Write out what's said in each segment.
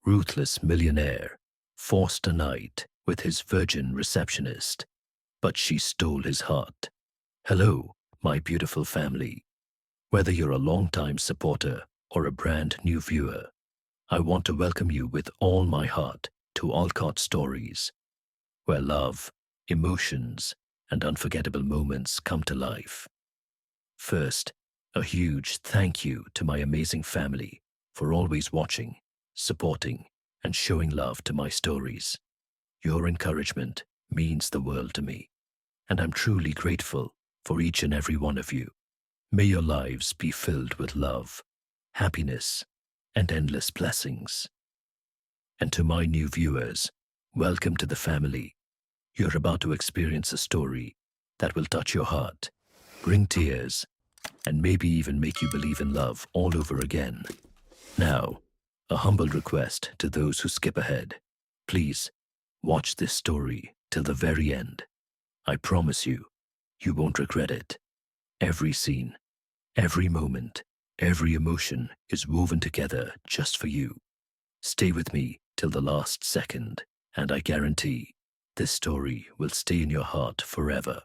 Ruthless Millionaire forced a night with his virgin receptionist, but she stole his heart. Hello, my beautiful family. Whether you're a long-time supporter or a brand new viewer, I want to welcome you with all my heart to Alcott Stories, where love, emotions, and unforgettable moments come to life. First, a huge thank you to my amazing family for always watching, supporting, and showing love to my stories. Your encouragement means the world to me, and I'm truly grateful for each and every one of you. May your lives be filled with love, happiness, and endless blessings. And to my new viewers, welcome to the family. You're about to experience a story that will touch your heart, bring tears, and maybe even make you believe in love all over again. Now, a humble request to those who skip ahead. Please, watch this story till the very end. I promise you, you won't regret it. Every scene, every moment, every emotion is woven together just for you. Stay with me till the last second, and I guarantee this story will stay in your heart forever.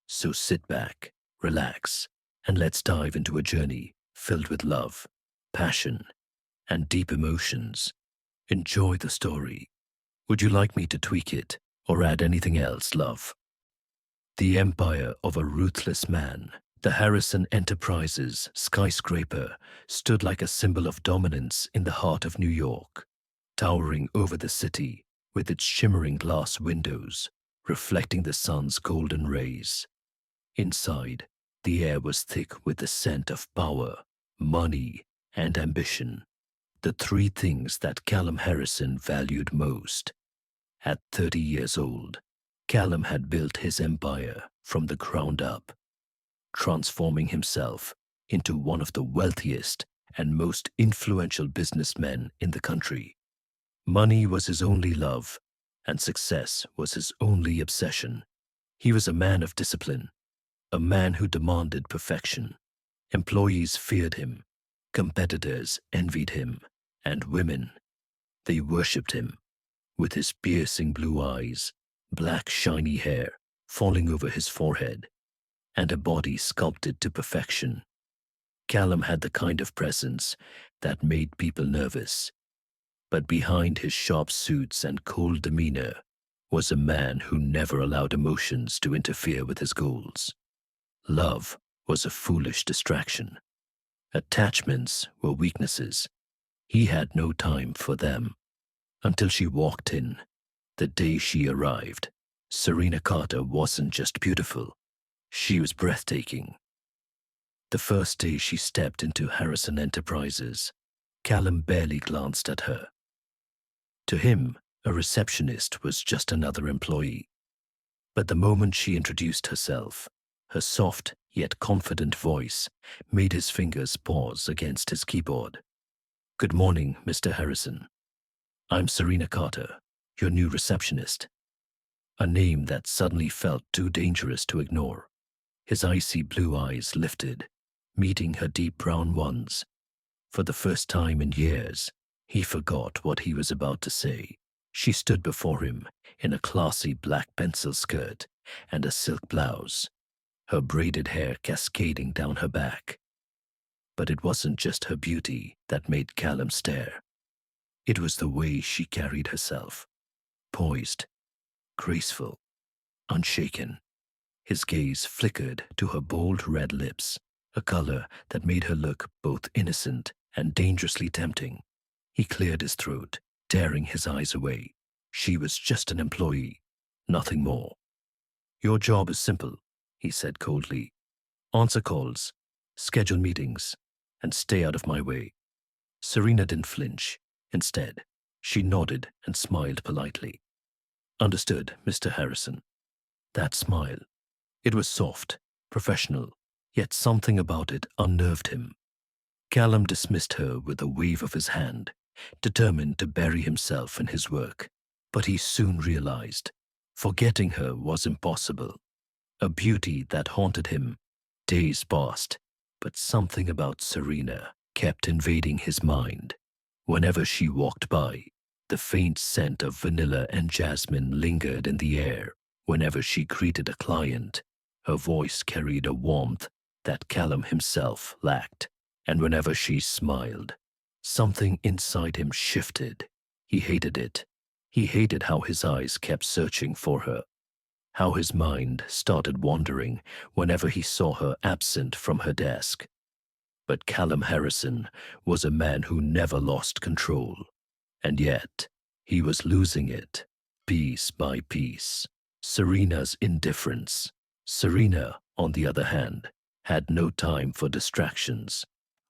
So sit back, relax, and let's dive into a journey filled with love, passion, and deep emotions. Enjoy the story. Would you like me to tweak it or add anything else, love? The empire of a ruthless man, the Harrison Enterprises skyscraper, stood like a symbol of dominance in the heart of New York, towering over the city with its shimmering glass windows, reflecting the sun's golden rays. Inside, the air was thick with the scent of power, money, and ambition, the three things that Callum Harrison valued most. At 30 years old, Callum had built his empire from the ground up, transforming himself into one of the wealthiest and most influential businessmen in the country. Money was his only love, and success was his only obsession. He was a man of discipline, a man who demanded perfection. Employees feared him, competitors envied him, and women, they worshipped him. With his piercing blue eyes, black shiny hair falling over his forehead, and a body sculpted to perfection, Callum had the kind of presence that made people nervous. But behind his sharp suits and cold demeanor was a man who never allowed emotions to interfere with his goals. Love was a foolish distraction. Attachments were weaknesses. He had no time for them. Until she walked in, the day she arrived, Serena Carter wasn't just beautiful, she was breathtaking. The first day she stepped into Harrison Enterprises, Callum barely glanced at her. To him, a receptionist was just another employee. But the moment she introduced herself, her soft yet confident voice made his fingers pause against his keyboard. "Good morning, Mr. Harrison. I'm Serena Carter, your new receptionist." A name that suddenly felt too dangerous to ignore. His icy blue eyes lifted, meeting her deep brown ones. For the first time in years, he forgot what he was about to say. She stood before him in a classy black pencil skirt and a silk blouse, her braided hair cascading down her back. But it wasn't just her beauty that made Callum stare. It was the way she carried herself, poised, graceful, unshaken. His gaze flickered to her bold red lips, a color that made her look both innocent and dangerously tempting. He cleared his throat, tearing his eyes away. She was just an employee, nothing more. "Your job is simple," he said coldly. "Answer calls, schedule meetings, and stay out of my way." Serena didn't flinch. Instead, she nodded and smiled politely. "Understood, Mr. Harrison." That smile, it was soft, professional, yet something about it unnerved him. Callum dismissed her with a wave of his hand, determined to bury himself in his work. But he soon realized forgetting her was impossible. A beauty that haunted him. Days passed, but something about Serena kept invading his mind. Whenever she walked by, the faint scent of vanilla and jasmine lingered in the air. Whenever she greeted a client, her voice carried a warmth that Callum himself lacked. And whenever she smiled, something inside him shifted. He hated it. He hated how his eyes kept searching for her, how his mind started wandering whenever he saw her absent from her desk. But Callum Harrison was a man who never lost control, and yet he was losing it, piece by piece. Serena's indifference. Serena, on the other hand, had no time for distractions.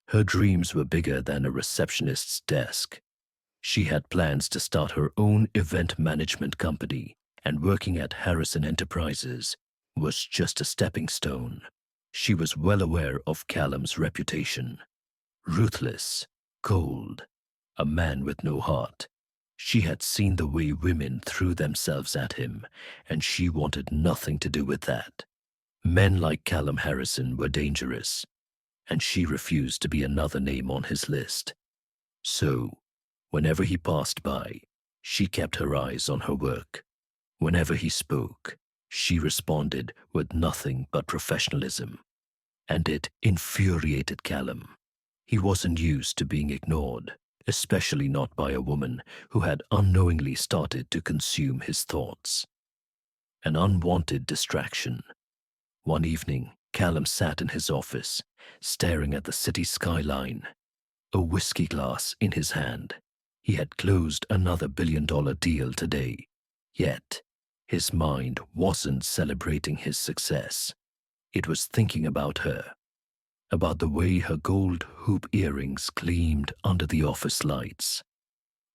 Her dreams were bigger than a receptionist's desk. She had plans to start her own event management company, and working at Harrison Enterprises was just a stepping stone. She was well aware of Callum's reputation. Ruthless, cold, a man with no heart. She had seen the way women threw themselves at him, and she wanted nothing to do with that. Men like Callum Harrison were dangerous, and she refused to be another name on his list. So, whenever he passed by, she kept her eyes on her work. Whenever he spoke, she responded with nothing but professionalism. And it infuriated Callum. He wasn't used to being ignored, especially not by a woman who had unknowingly started to consume his thoughts. An unwanted distraction. One evening, Callum sat in his office, staring at the city skyline, a whiskey glass in his hand. He had closed another billion-dollar deal today, yet his mind wasn't celebrating his success. It was thinking about her, about the way her gold hoop earrings gleamed under the office lights,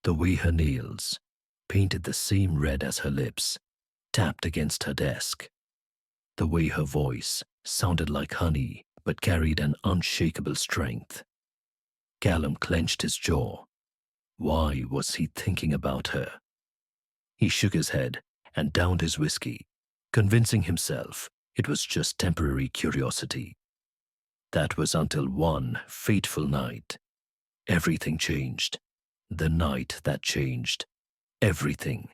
the way her nails, painted the same red as her lips, tapped against her desk, the way her voice sounded like honey but carried an unshakable strength. Callum clenched his jaw. Why was he thinking about her? He shook his head and downed his whiskey, convincing himself it was just temporary curiosity. That was until one fateful night. Everything changed. The night that changed everything.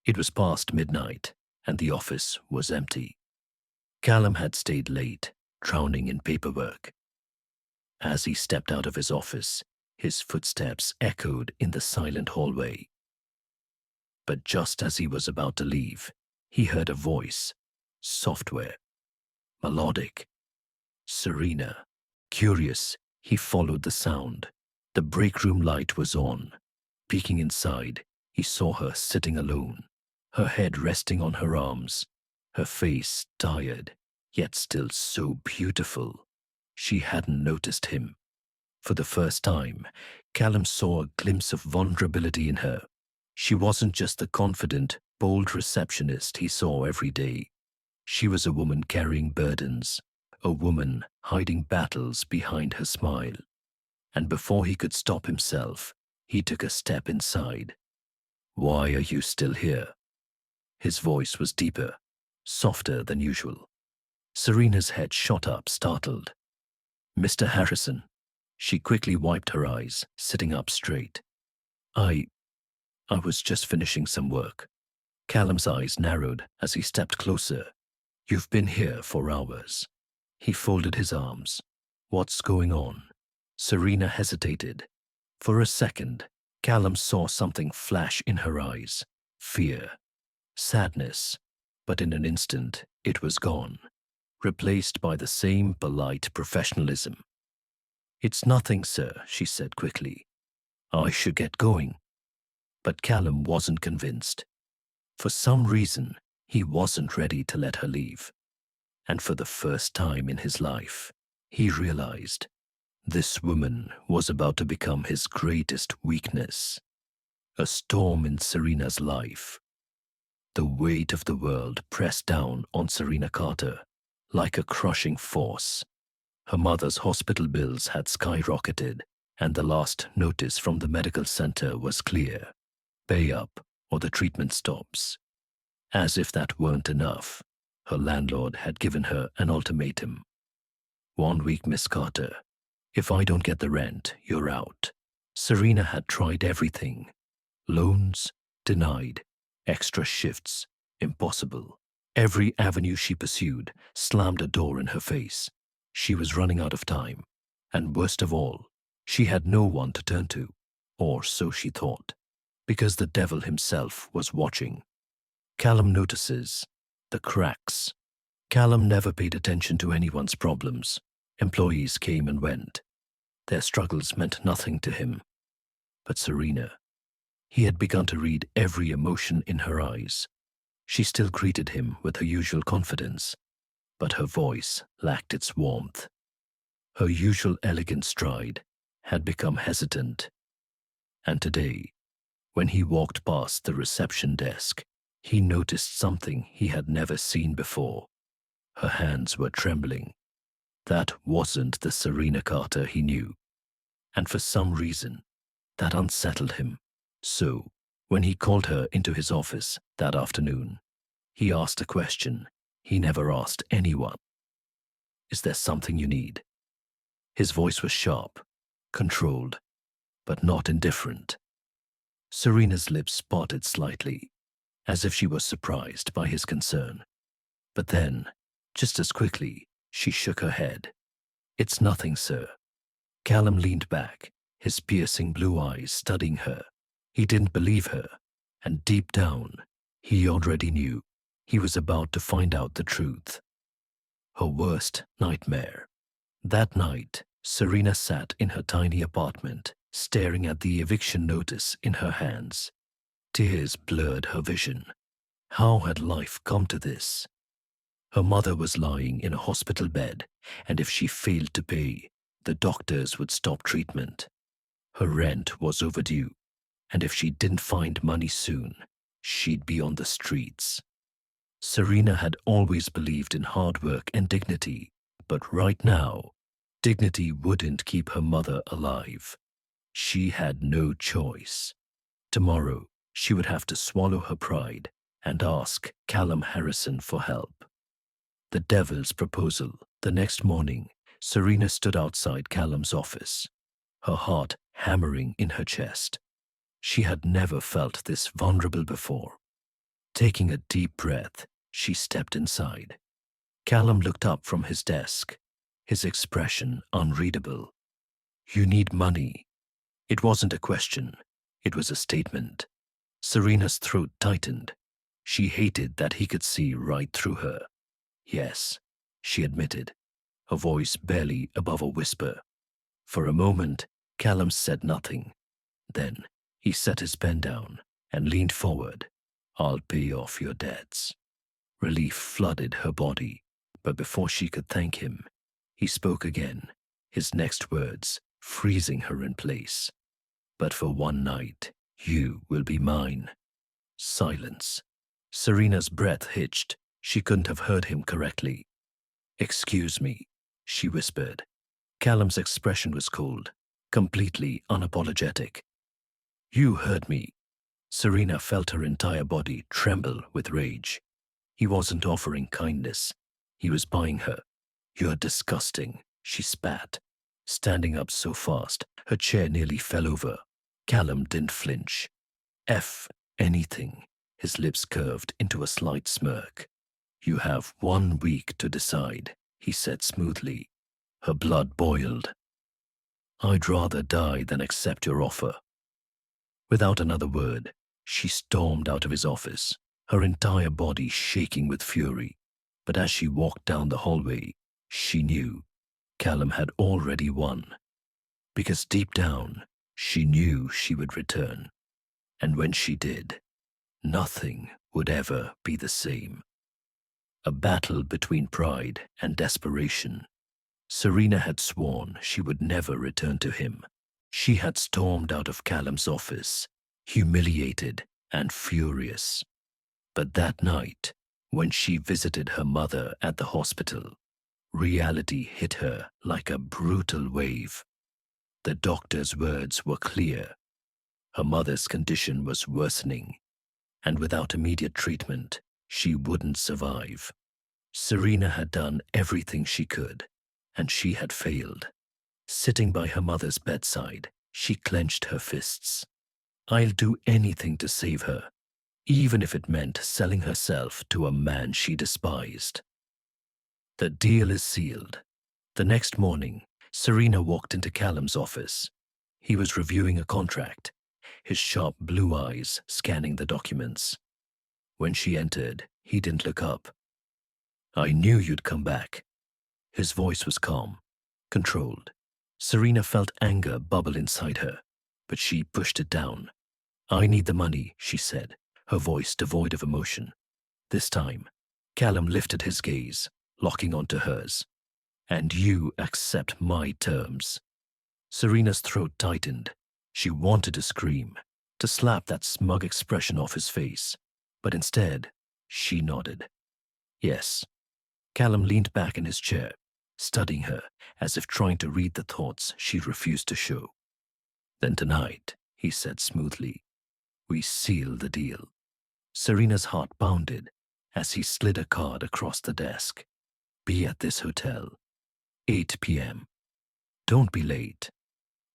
It was past midnight, and the office was empty. Callum had stayed late, drowning in paperwork. As he stepped out of his office, his footsteps echoed in the silent hallway. But just as he was about to leave, he heard a voice, software, melodic. Serena. Curious, he followed the sound. The break room light was on. Peeking inside, he saw her sitting alone, her head resting on her arms, her face tired, yet still so beautiful. She hadn't noticed him. For the first time, Callum saw a glimpse of vulnerability in her. She wasn't just the confident, bold receptionist he saw every day. She was a woman carrying burdens, a woman hiding battles behind her smile. And before he could stop himself, he took a step inside. "Why are you still here?" His voice was deeper, softer than usual. Serena's head shot up, startled. "Mr. Harrison." She quickly wiped her eyes, sitting up straight. I was just finishing some work." Callum's eyes narrowed as he stepped closer. "You've been here for hours." He folded his arms. "What's going on?" Serena hesitated. For a second, Callum saw something flash in her eyes. Fear. Sadness. But in an instant, it was gone, replaced by the same polite professionalism. "It's nothing, sir," she said quickly. "I should get going." But Callum wasn't convinced. For some reason, he wasn't ready to let her leave. And for the first time in his life, he realized this woman was about to become his greatest weakness. A storm in Serena's life. The weight of the world pressed down on Serena Carter like a crushing force. Her mother's hospital bills had skyrocketed, and the last notice from the medical center was clear: pay up or the treatment stops. As if that weren't enough, her landlord had given her an ultimatum. 1 week, Miss Carter. If I don't get the rent, you're out. Serena had tried everything. Loans, denied. Extra shifts, impossible. Every avenue she pursued slammed a door in her face. She was running out of time. And worst of all, she had no one to turn to, or so she thought, because the devil himself was watching. Callum notices the cracks. Callum never paid attention to anyone's problems. Employees came and went. Their struggles meant nothing to him. But Serena, he had begun to read every emotion in her eyes. She still greeted him with her usual confidence, but her voice lacked its warmth. Her usual elegant stride had become hesitant. And today, when he walked past the reception desk, he noticed something he had never seen before. Her hands were trembling. That wasn't the Serena Carter he knew. And for some reason, that unsettled him. So, when he called her into his office that afternoon, he asked a question he never asked anyone. Is there something you need? His voice was sharp, controlled, but not indifferent. Serena's lips parted slightly, as if she was surprised by his concern. But then, just as quickly, she shook her head. It's nothing, sir. Callum leaned back, his piercing blue eyes studying her. He didn't believe her, and deep down, he already knew. He was about to find out the truth. Her worst nightmare. That night, Serena sat in her tiny apartment, staring at the eviction notice in her hands. Tears blurred her vision. How had life come to this? Her mother was lying in a hospital bed, and if she failed to pay, the doctors would stop treatment. Her rent was overdue, and if she didn't find money soon, she'd be on the streets. Serena had always believed in hard work and dignity, but right now, dignity wouldn't keep her mother alive. She had no choice. Tomorrow, she would have to swallow her pride and ask Callum Harrison for help. The devil's proposal. The next morning, Serena stood outside Callum's office, her heart hammering in her chest. She had never felt this vulnerable before. Taking a deep breath, she stepped inside. Callum looked up from his desk, his expression unreadable. You need money. It wasn't a question. It was a statement. Serena's throat tightened. She hated that he could see right through her. Yes, she admitted, her voice barely above a whisper. For a moment, Callum said nothing. Then he set his pen down and leaned forward. I'll pay off your debts. Relief flooded her body, but before she could thank him, he spoke again, his next words freezing her in place. But for one night, you will be mine. Silence. Serena's breath hitched. She couldn't have heard him correctly. Excuse me, she whispered. Callum's expression was cold, completely unapologetic. You heard me. Serena felt her entire body tremble with rage. He wasn't offering kindness. He was buying her. You're disgusting, she spat. Standing up so fast, her chair nearly fell over. Callum didn't flinch. F anything. His lips curved into a slight smirk. You have 1 week to decide, he said smoothly. Her blood boiled. I'd rather die than accept your offer. Without another word, she stormed out of his office, her entire body shaking with fury. But as she walked down the hallway, she knew Callum had already won. Because deep down, she knew she would return. And when she did, nothing would ever be the same. A battle between pride and desperation. Serena had sworn she would never return to him. She had stormed out of Callum's office, humiliated and furious. But that night, when she visited her mother at the hospital, reality hit her like a brutal wave. The doctor's words were clear. Her mother's condition was worsening, and without immediate treatment, she wouldn't survive. Serena had done everything she could, and she had failed. Sitting by her mother's bedside, She clenched her fists. I'll do anything to save her, even if it meant selling herself to a man she despised. The deal is sealed. The next morning, Serena walked into Callum's office. He was reviewing a contract, his sharp blue eyes scanning the documents. When she entered, he didn't look up. I knew you'd come back. His voice was calm, controlled. Serena felt anger bubble inside her, but she pushed it down. I need the money, she said, her voice devoid of emotion. This time, Callum lifted his gaze, locking onto hers. And you accept my terms. Serena's throat tightened. She wanted to scream, to slap that smug expression off his face, but instead, she nodded. Yes. Callum leaned back in his chair, studying her as if trying to read the thoughts she refused to show. Then tonight, he said smoothly, we seal the deal. Serena's heart pounded as he slid a card across the desk. Be at this hotel, 8 p.m. Don't be late.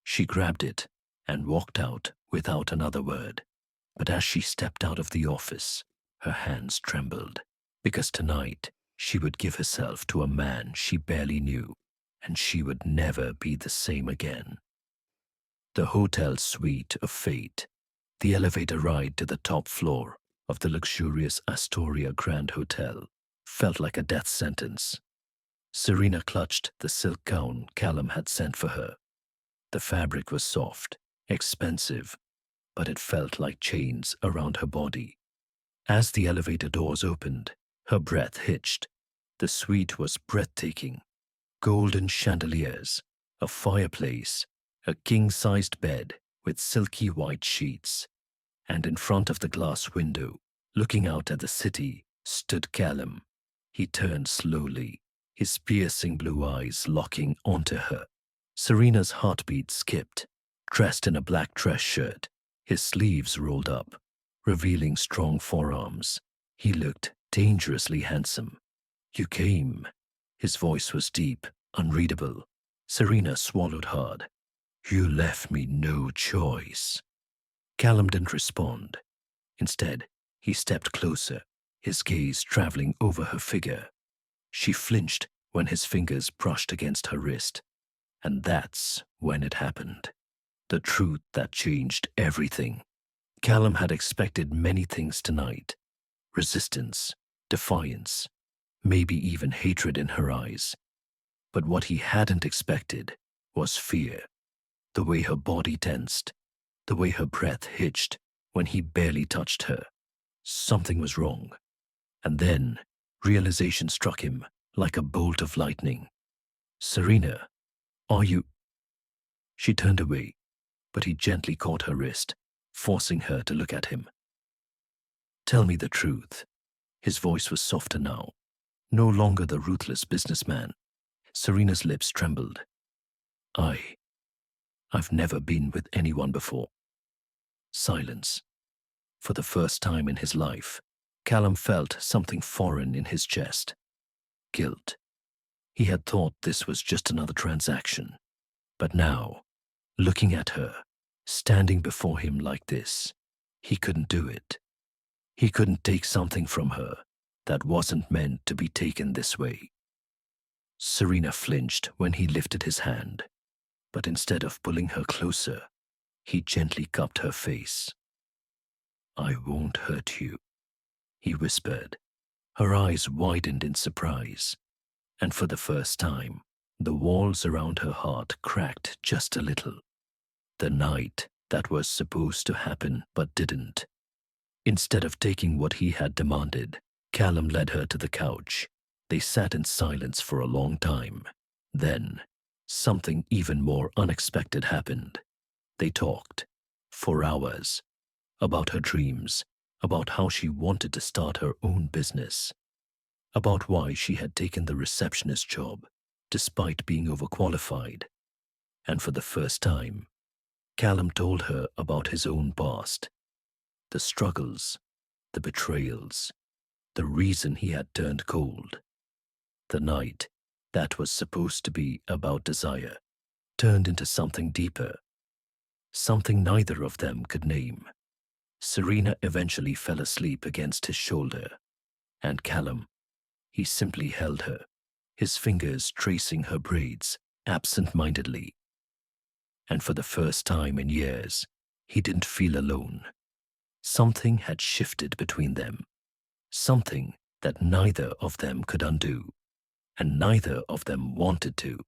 She grabbed it and walked out without another word. But as she stepped out of the office, her hands trembled, because tonight she would give herself to a man she barely knew, and she would never be the same again. The hotel suite of fate, the elevator ride to the top floor of the luxurious Astoria Grand Hotel, felt like a death sentence. Serena clutched the silk gown Callum had sent for her. The fabric was soft, expensive, but it felt like chains around her body. As the elevator doors opened, her breath hitched. The suite was breathtaking. Golden chandeliers, a fireplace, a king-sized bed with silky white sheets. And in front of the glass window, looking out at the city, stood Callum. He turned slowly, his piercing blue eyes locking onto her. Serena's heartbeat skipped. Dressed in a black dress shirt, his sleeves rolled up, revealing strong forearms. He looked dangerously handsome. You came. His voice was deep, unreadable. Serena swallowed hard. You left me no choice. Callum didn't respond. Instead, he stepped closer, his gaze traveling over her figure. She flinched when his fingers brushed against her wrist. And that's when it happened. The truth that changed everything. Callum had expected many things tonight. Resistance, defiance, maybe even hatred in her eyes. But what he hadn't expected was fear. The way her body tensed, the way her breath hitched when he barely touched her. Something was wrong. And then, realization struck him like a bolt of lightning. Serena, are you... She turned away, but he gently caught her wrist, forcing her to look at him. Tell me the truth. His voice was softer now, no longer the ruthless businessman. Serena's lips trembled. I've never been with anyone before. Silence. For the first time in his life, Callum felt something foreign in his chest. Guilt. He had thought this was just another transaction. But now, looking at her, standing before him like this, he couldn't do it. He couldn't take something from her that wasn't meant to be taken this way. Serena flinched when he lifted his hand, but instead of pulling her closer, he gently cupped her face. I won't hurt you, he whispered. Her eyes widened in surprise, and for the first time, the walls around her heart cracked just a little. The night that was supposed to happen but didn't. Instead of taking what he had demanded, Callum led her to the couch. They sat in silence for a long time. Then, something even more unexpected happened. They talked, for hours, about her dreams, about how she wanted to start her own business, about why she had taken the receptionist job, despite being overqualified. And for the first time, Callum told her about his own past, the struggles, the betrayals, the reason he had turned cold. The night that was supposed to be about desire turned into something deeper. something neither of them could name. Serena eventually fell asleep against his shoulder, and Callum, he simply held her, his fingers tracing her braids absent-mindedly. And for the first time in years, he didn't feel alone. Something had shifted between them, something that neither of them could undo, and neither of them wanted to.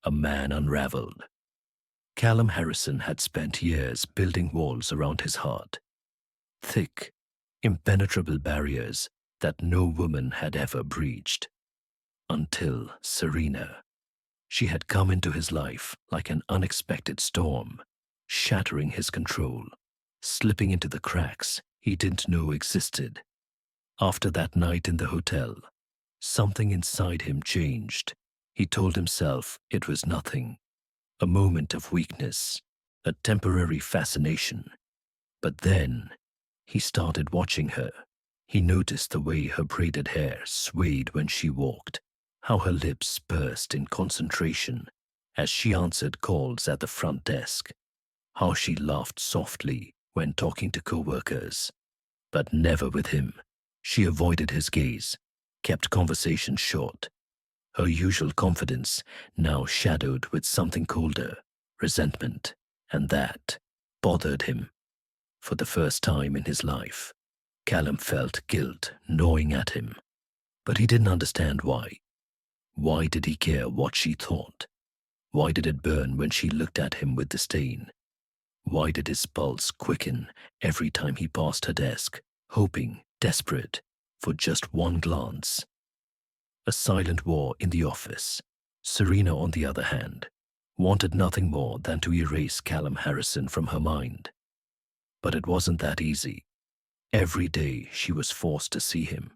A man unraveled. Callum Harrison had spent years building walls around his heart, thick, impenetrable barriers that no woman had ever breached. Until Serena. She had come into his life like an unexpected storm, shattering his control, slipping into the cracks he didn't know existed. After that night in the hotel, something inside him changed. He told himself it was nothing, a moment of weakness, a temporary fascination. But then, he started watching her. He noticed the way her braided hair swayed when she walked, how her lips pursed in concentration as she answered calls at the front desk, how she laughed softly when talking to coworkers. But never with him. She avoided his gaze, kept conversation short. Her usual confidence now shadowed with something colder, resentment, and that bothered him. For the first time in his life, Callum felt guilt gnawing at him, but he didn't understand why. Why did he care what she thought? Why did it burn when she looked at him with disdain? Why did his pulse quicken every time he passed her desk, hoping, desperate, for just one glance? A silent war in the office. Serena, on the other hand, wanted nothing more than to erase Callum Harrison from her mind. But it wasn't that easy. Every day she was forced to see him,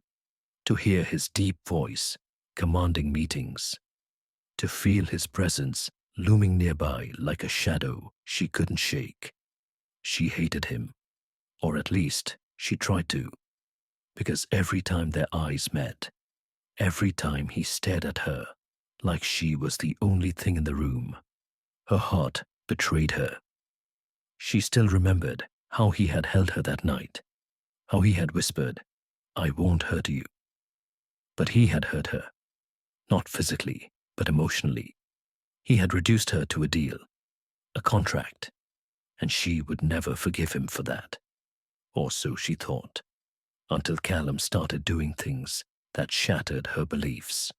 to hear his deep voice commanding meetings, to feel his presence looming nearby like a shadow she couldn't shake. She hated him, or at least she tried to, because every time their eyes met, every time he stared at her like she was the only thing in the room, her heart betrayed her. She still remembered how he had held her that night, how he had whispered, "I won't hurt you." But he had hurt her, not physically, but emotionally. He had reduced her to a deal, a contract, and she would never forgive him for that. Or so she thought, until Callum started doing things that shattered her beliefs.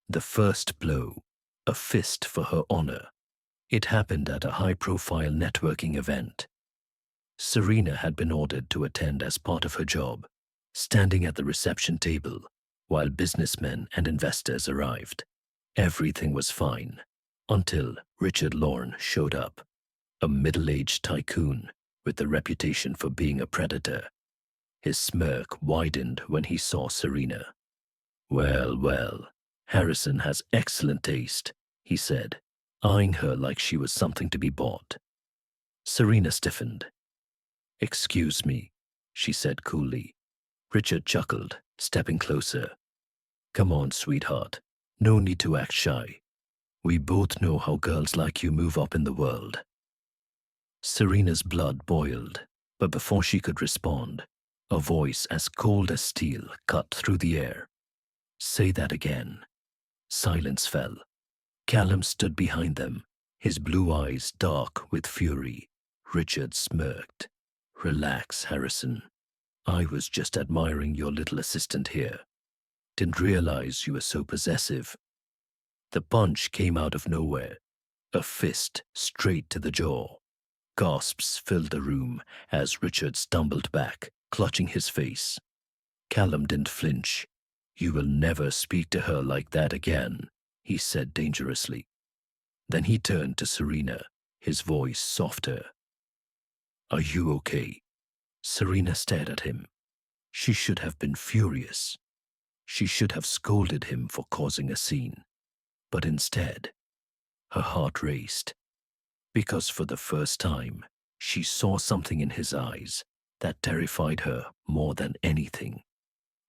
The first blow, a fist for her honor. It happened at a high-profile networking event. Serena had been ordered to attend as part of her job, standing at the reception table while businessmen and investors arrived. Everything was fine until Richard Lorne showed up, a middle-aged tycoon with a reputation for being a predator. His smirk widened when he saw Serena. "Well, well, Harrison has excellent taste," he said, eyeing her like she was something to be bought. Serena stiffened. "Excuse me," she said coolly. Richard chuckled, stepping closer. "Come on, sweetheart. No need to act shy. We both know how girls like you move up in the world." Serena's blood boiled, but before she could respond, a voice as cold as steel cut through the air. "Say that again." Silence fell. Callum stood behind them, his blue eyes dark with fury. Richard smirked. "Relax, Harrison. I was just admiring your little assistant here. Didn't realize you were so possessive." The punch came out of nowhere, a fist straight to the jaw. Gasps filled the room as Richard stumbled back, clutching his face. Callum didn't flinch. "You will never speak to her like that again," he said dangerously. Then he turned to Serena, his voice softer. "Are you okay?" Serena stared at him. She should have been furious. She should have scolded him for causing a scene. But instead, her heart raced, because for the first time, she saw something in his eyes that terrified her more than anything.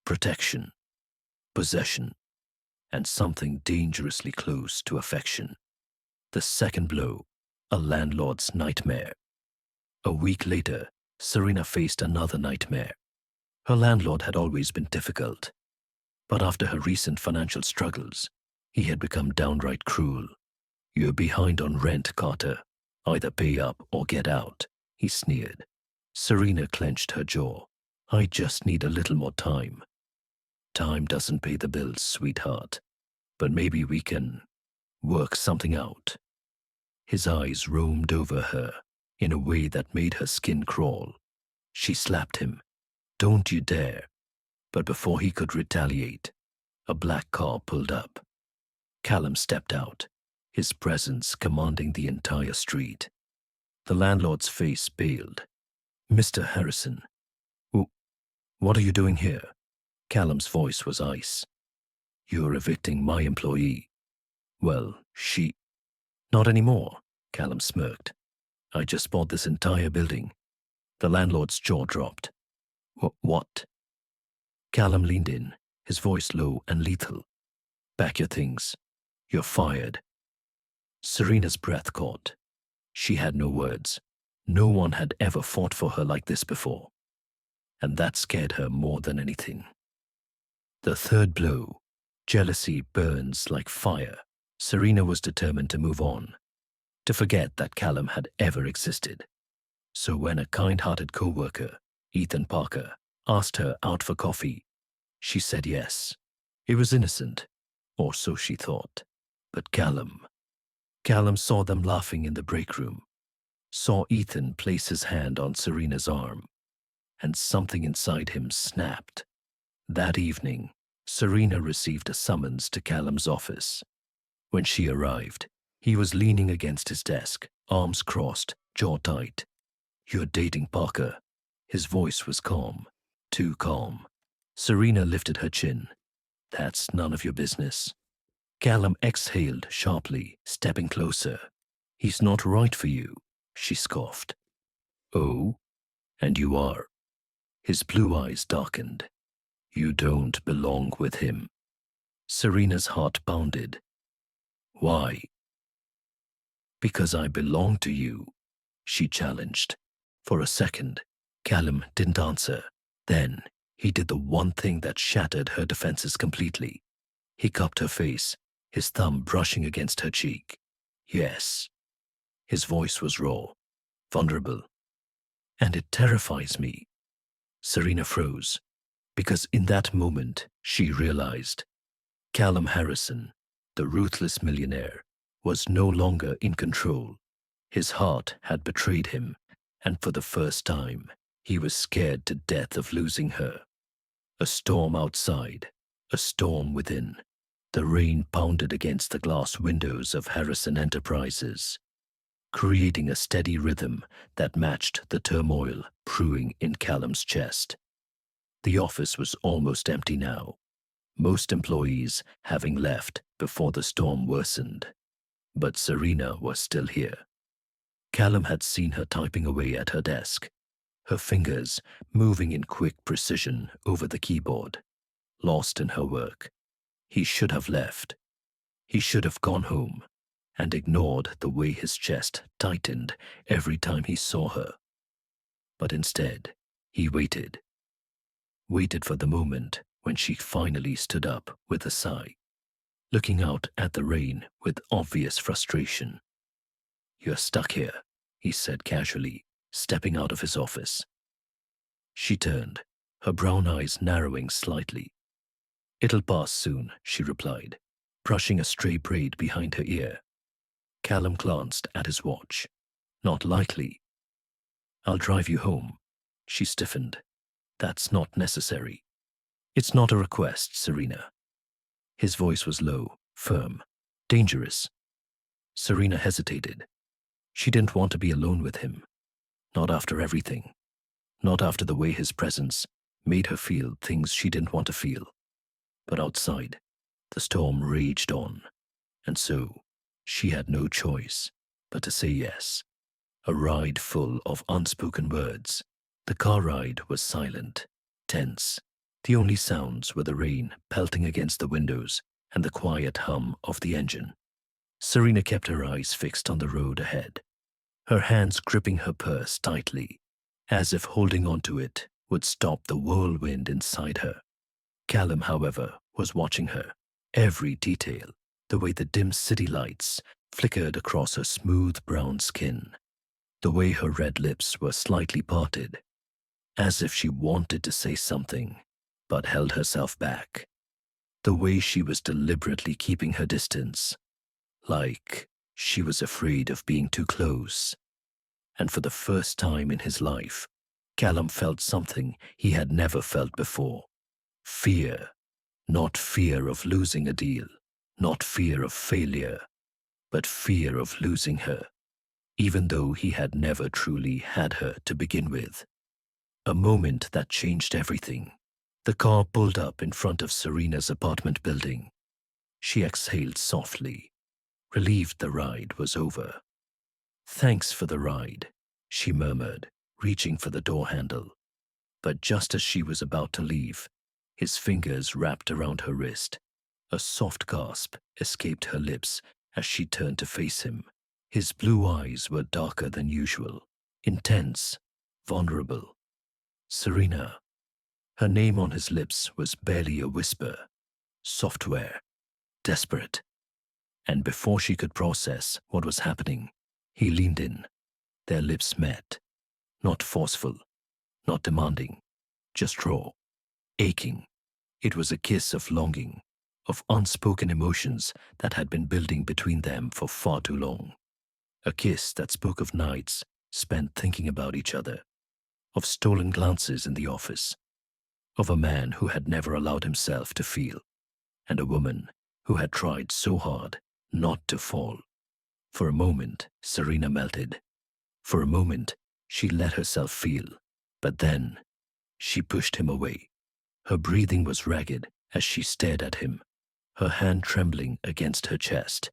Protection, possession, and something dangerously close to affection. The second blow, A landlord's nightmare. A week later, Serena faced another nightmare. Her landlord had always been difficult, but after her recent financial struggles, he had become downright cruel. "You're behind on rent, Carter. Either pay up or get out," he sneered. Serena clenched her jaw. "I just need a little more time." "Time doesn't pay the bills, sweetheart, but maybe we can work something out." His eyes roamed over her in a way that made her skin crawl. She slapped him. "Don't you dare." But before he could retaliate, a black car pulled up. Callum stepped out, his presence commanding the entire street. The landlord's face paled. "Mr. Harrison, what are you doing here?" Callum's voice was ice. "You're evicting my employee." "Well, she—" "Not anymore," Callum smirked. "I just bought this entire building." The landlord's jaw dropped. What?" Callum leaned in, his voice low and lethal. "Pack your things. You're fired." Serena's breath caught. She had no words. No one had ever fought for her like this before. And that scared her more than anything. The third blow. Jealousy burns like fire. Serena was determined to move on, to forget that Callum had ever existed. So when a kind-hearted co-worker, Ethan Parker, asked her out for coffee, she said yes. It was innocent, or so she thought. But Callum saw them laughing in the break room, saw Ethan place his hand on Serena's arm, and something inside him snapped. That evening, Serena received a summons to Callum's office. When she arrived, he was leaning against his desk, arms crossed, jaw tight. "You're dating Parker." His voice was calm, too calm. Serena lifted her chin. "That's none of your business." Callum exhaled sharply, stepping closer. "He's not right for you," she scoffed. "Oh? And you are?" His blue eyes darkened. "You don't belong with him." Serena's heart pounded. "Why?" "Because I belong to you," she challenged. For a second, Callum didn't answer. Then, he did the one thing that shattered her defenses completely. He cupped her face, his thumb brushing against her cheek. "Yes." His voice was raw, vulnerable. "And it terrifies me." Serena froze, because in that moment, she realized Callum Harrison, the ruthless millionaire, was no longer in control. His heart had betrayed him, and for the first time, he was scared to death of losing her. A storm outside, a storm within. The rain pounded against the glass windows of Harrison Enterprises, creating a steady rhythm that matched the turmoil brewing in Callum's chest. The office was almost empty now, most employees having left before the storm worsened. But Serena was still here. Callum had seen her typing away at her desk, her fingers moving in quick precision over the keyboard, lost in her work. He should have left. He should have gone home and ignored the way his chest tightened every time he saw her. But instead, he waited for the moment when she finally stood up with a sigh, looking out at the rain with obvious frustration. "You're stuck here," he said casually, stepping out of his office. She turned, her brown eyes narrowing slightly. "It'll pass soon," she replied, brushing a stray braid behind her ear. Callum glanced at his watch. "Not likely." "I'll drive you home." She stiffened. "That's not necessary." "It's not a request, Serena." His voice was low, firm, dangerous. Serena hesitated. She didn't want to be alone with him. Not after everything. Not after the way his presence made her feel things she didn't want to feel. But outside, the storm raged on, and so she had no choice but to say yes. A ride full of unspoken words. The car ride was silent, tense. The only sounds were the rain pelting against the windows and the quiet hum of the engine. Serena kept her eyes fixed on the road ahead, her hands gripping her purse tightly, as if holding onto it would stop the whirlwind inside her. Callum, however, was watching her, every detail, the way the dim city lights flickered across her smooth brown skin, the way her red lips were slightly parted, as if she wanted to say something, but held herself back, the way she was deliberately keeping her distance, like she was afraid of being too close. And for the first time in his life, Callum felt something he had never felt before. Fear. Not fear of losing a deal, not fear of failure, but fear of losing her, even though he had never truly had her to begin with. A moment that changed everything. The car pulled up in front of Serena's apartment building. She exhaled softly, relieved the ride was over. "Thanks for the ride," she murmured, reaching for the door handle. But just as she was about to leave, his fingers wrapped around her wrist. A soft gasp escaped her lips as she turned to face him. His blue eyes were darker than usual, intense, vulnerable. Serena. Her name on his lips was barely a whisper. Software. Desperate. And before she could process what was happening, he leaned in. Their lips met. Not forceful, not demanding, just raw, aching. It was a kiss of longing, of unspoken emotions that had been building between them for far too long. A kiss that spoke of nights spent thinking about each other, of stolen glances in the office, of a man who had never allowed himself to feel, and a woman who had tried so hard not to fall. For a moment, Serena melted. For a moment, she let herself feel, but then she pushed him away. Her breathing was ragged as she stared at him, her hand trembling against her chest.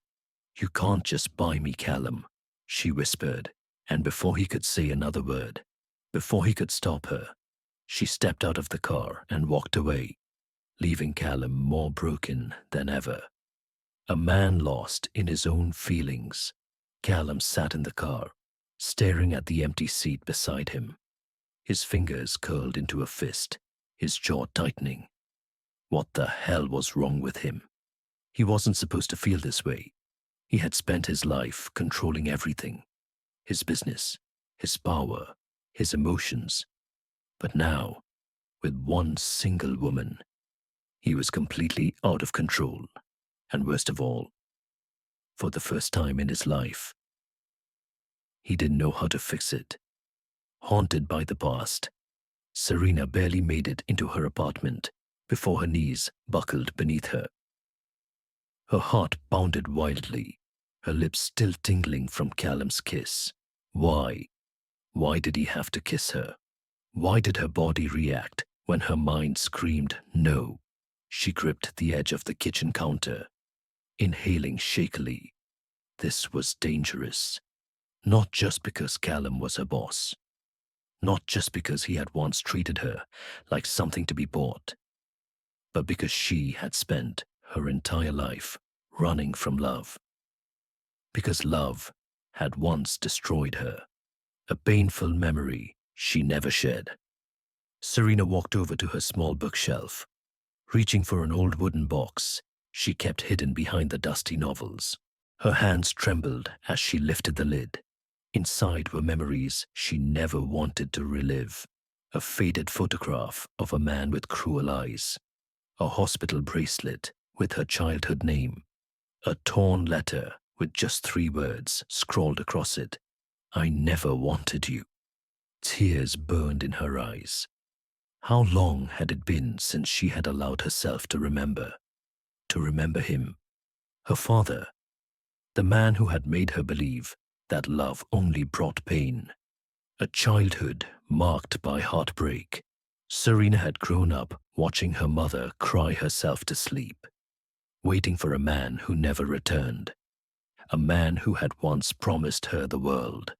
"You can't just buy me, Callum," she whispered, and before he could say another word, before he could stop her, she stepped out of the car and walked away, leaving Callum more broken than ever. A man lost in his own feelings. Callum sat in the car, staring at the empty seat beside him, his fingers curled into a fist, his jaw tightening. What the hell was wrong with him? He wasn't supposed to feel this way. He had spent his life controlling everything, his business, his power, his emotions. But now, with one single woman, he was completely out of control. And worst of all, for the first time in his life, he didn't know how to fix it. Haunted by the past, Serena barely made it into her apartment before her knees buckled beneath her. Her heart pounded wildly, her lips still tingling from Callum's kiss. Why? Why did he have to kiss her? Why did her body react when her mind screamed no? She gripped the edge of the kitchen counter, inhaling shakily. This was dangerous. Not just because Callum was her boss. Not just because he had once treated her like something to be bought, but because she had spent her entire life running from love. Because love had once destroyed her, a painful memory she never shed. Serena walked over to her small bookshelf, reaching for an old wooden box she kept hidden behind the dusty novels. Her hands trembled as she lifted the lid. Inside were memories she never wanted to relive. A faded photograph of a man with cruel eyes, a hospital bracelet with her childhood name, a torn letter with just 3 words scrawled across it, "I never wanted you." Tears burned in her eyes. How long had it been since she had allowed herself to remember him, her father, the man who had made her believe that love only brought pain. A childhood marked by heartbreak. Serena had grown up watching her mother cry herself to sleep, waiting for a man who never returned, a man who had once promised her the world,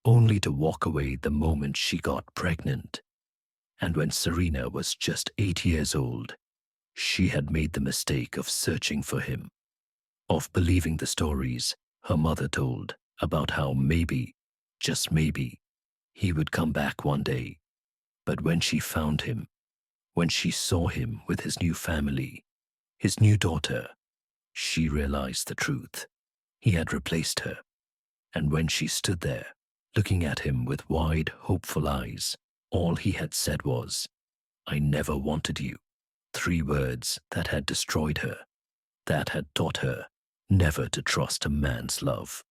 only to walk away the moment she got pregnant. And when Serena was just 8 years old, she had made the mistake of searching for him, of believing the stories her mother told about how maybe just maybe, he would come back one day. But when she found him, when she saw him with his new family, his new daughter, she realized the truth. He had replaced her. And when she stood there, looking at him with wide, hopeful eyes, all he had said was, "I never wanted you." 3 words that had destroyed her, that had taught her never to trust a man's love.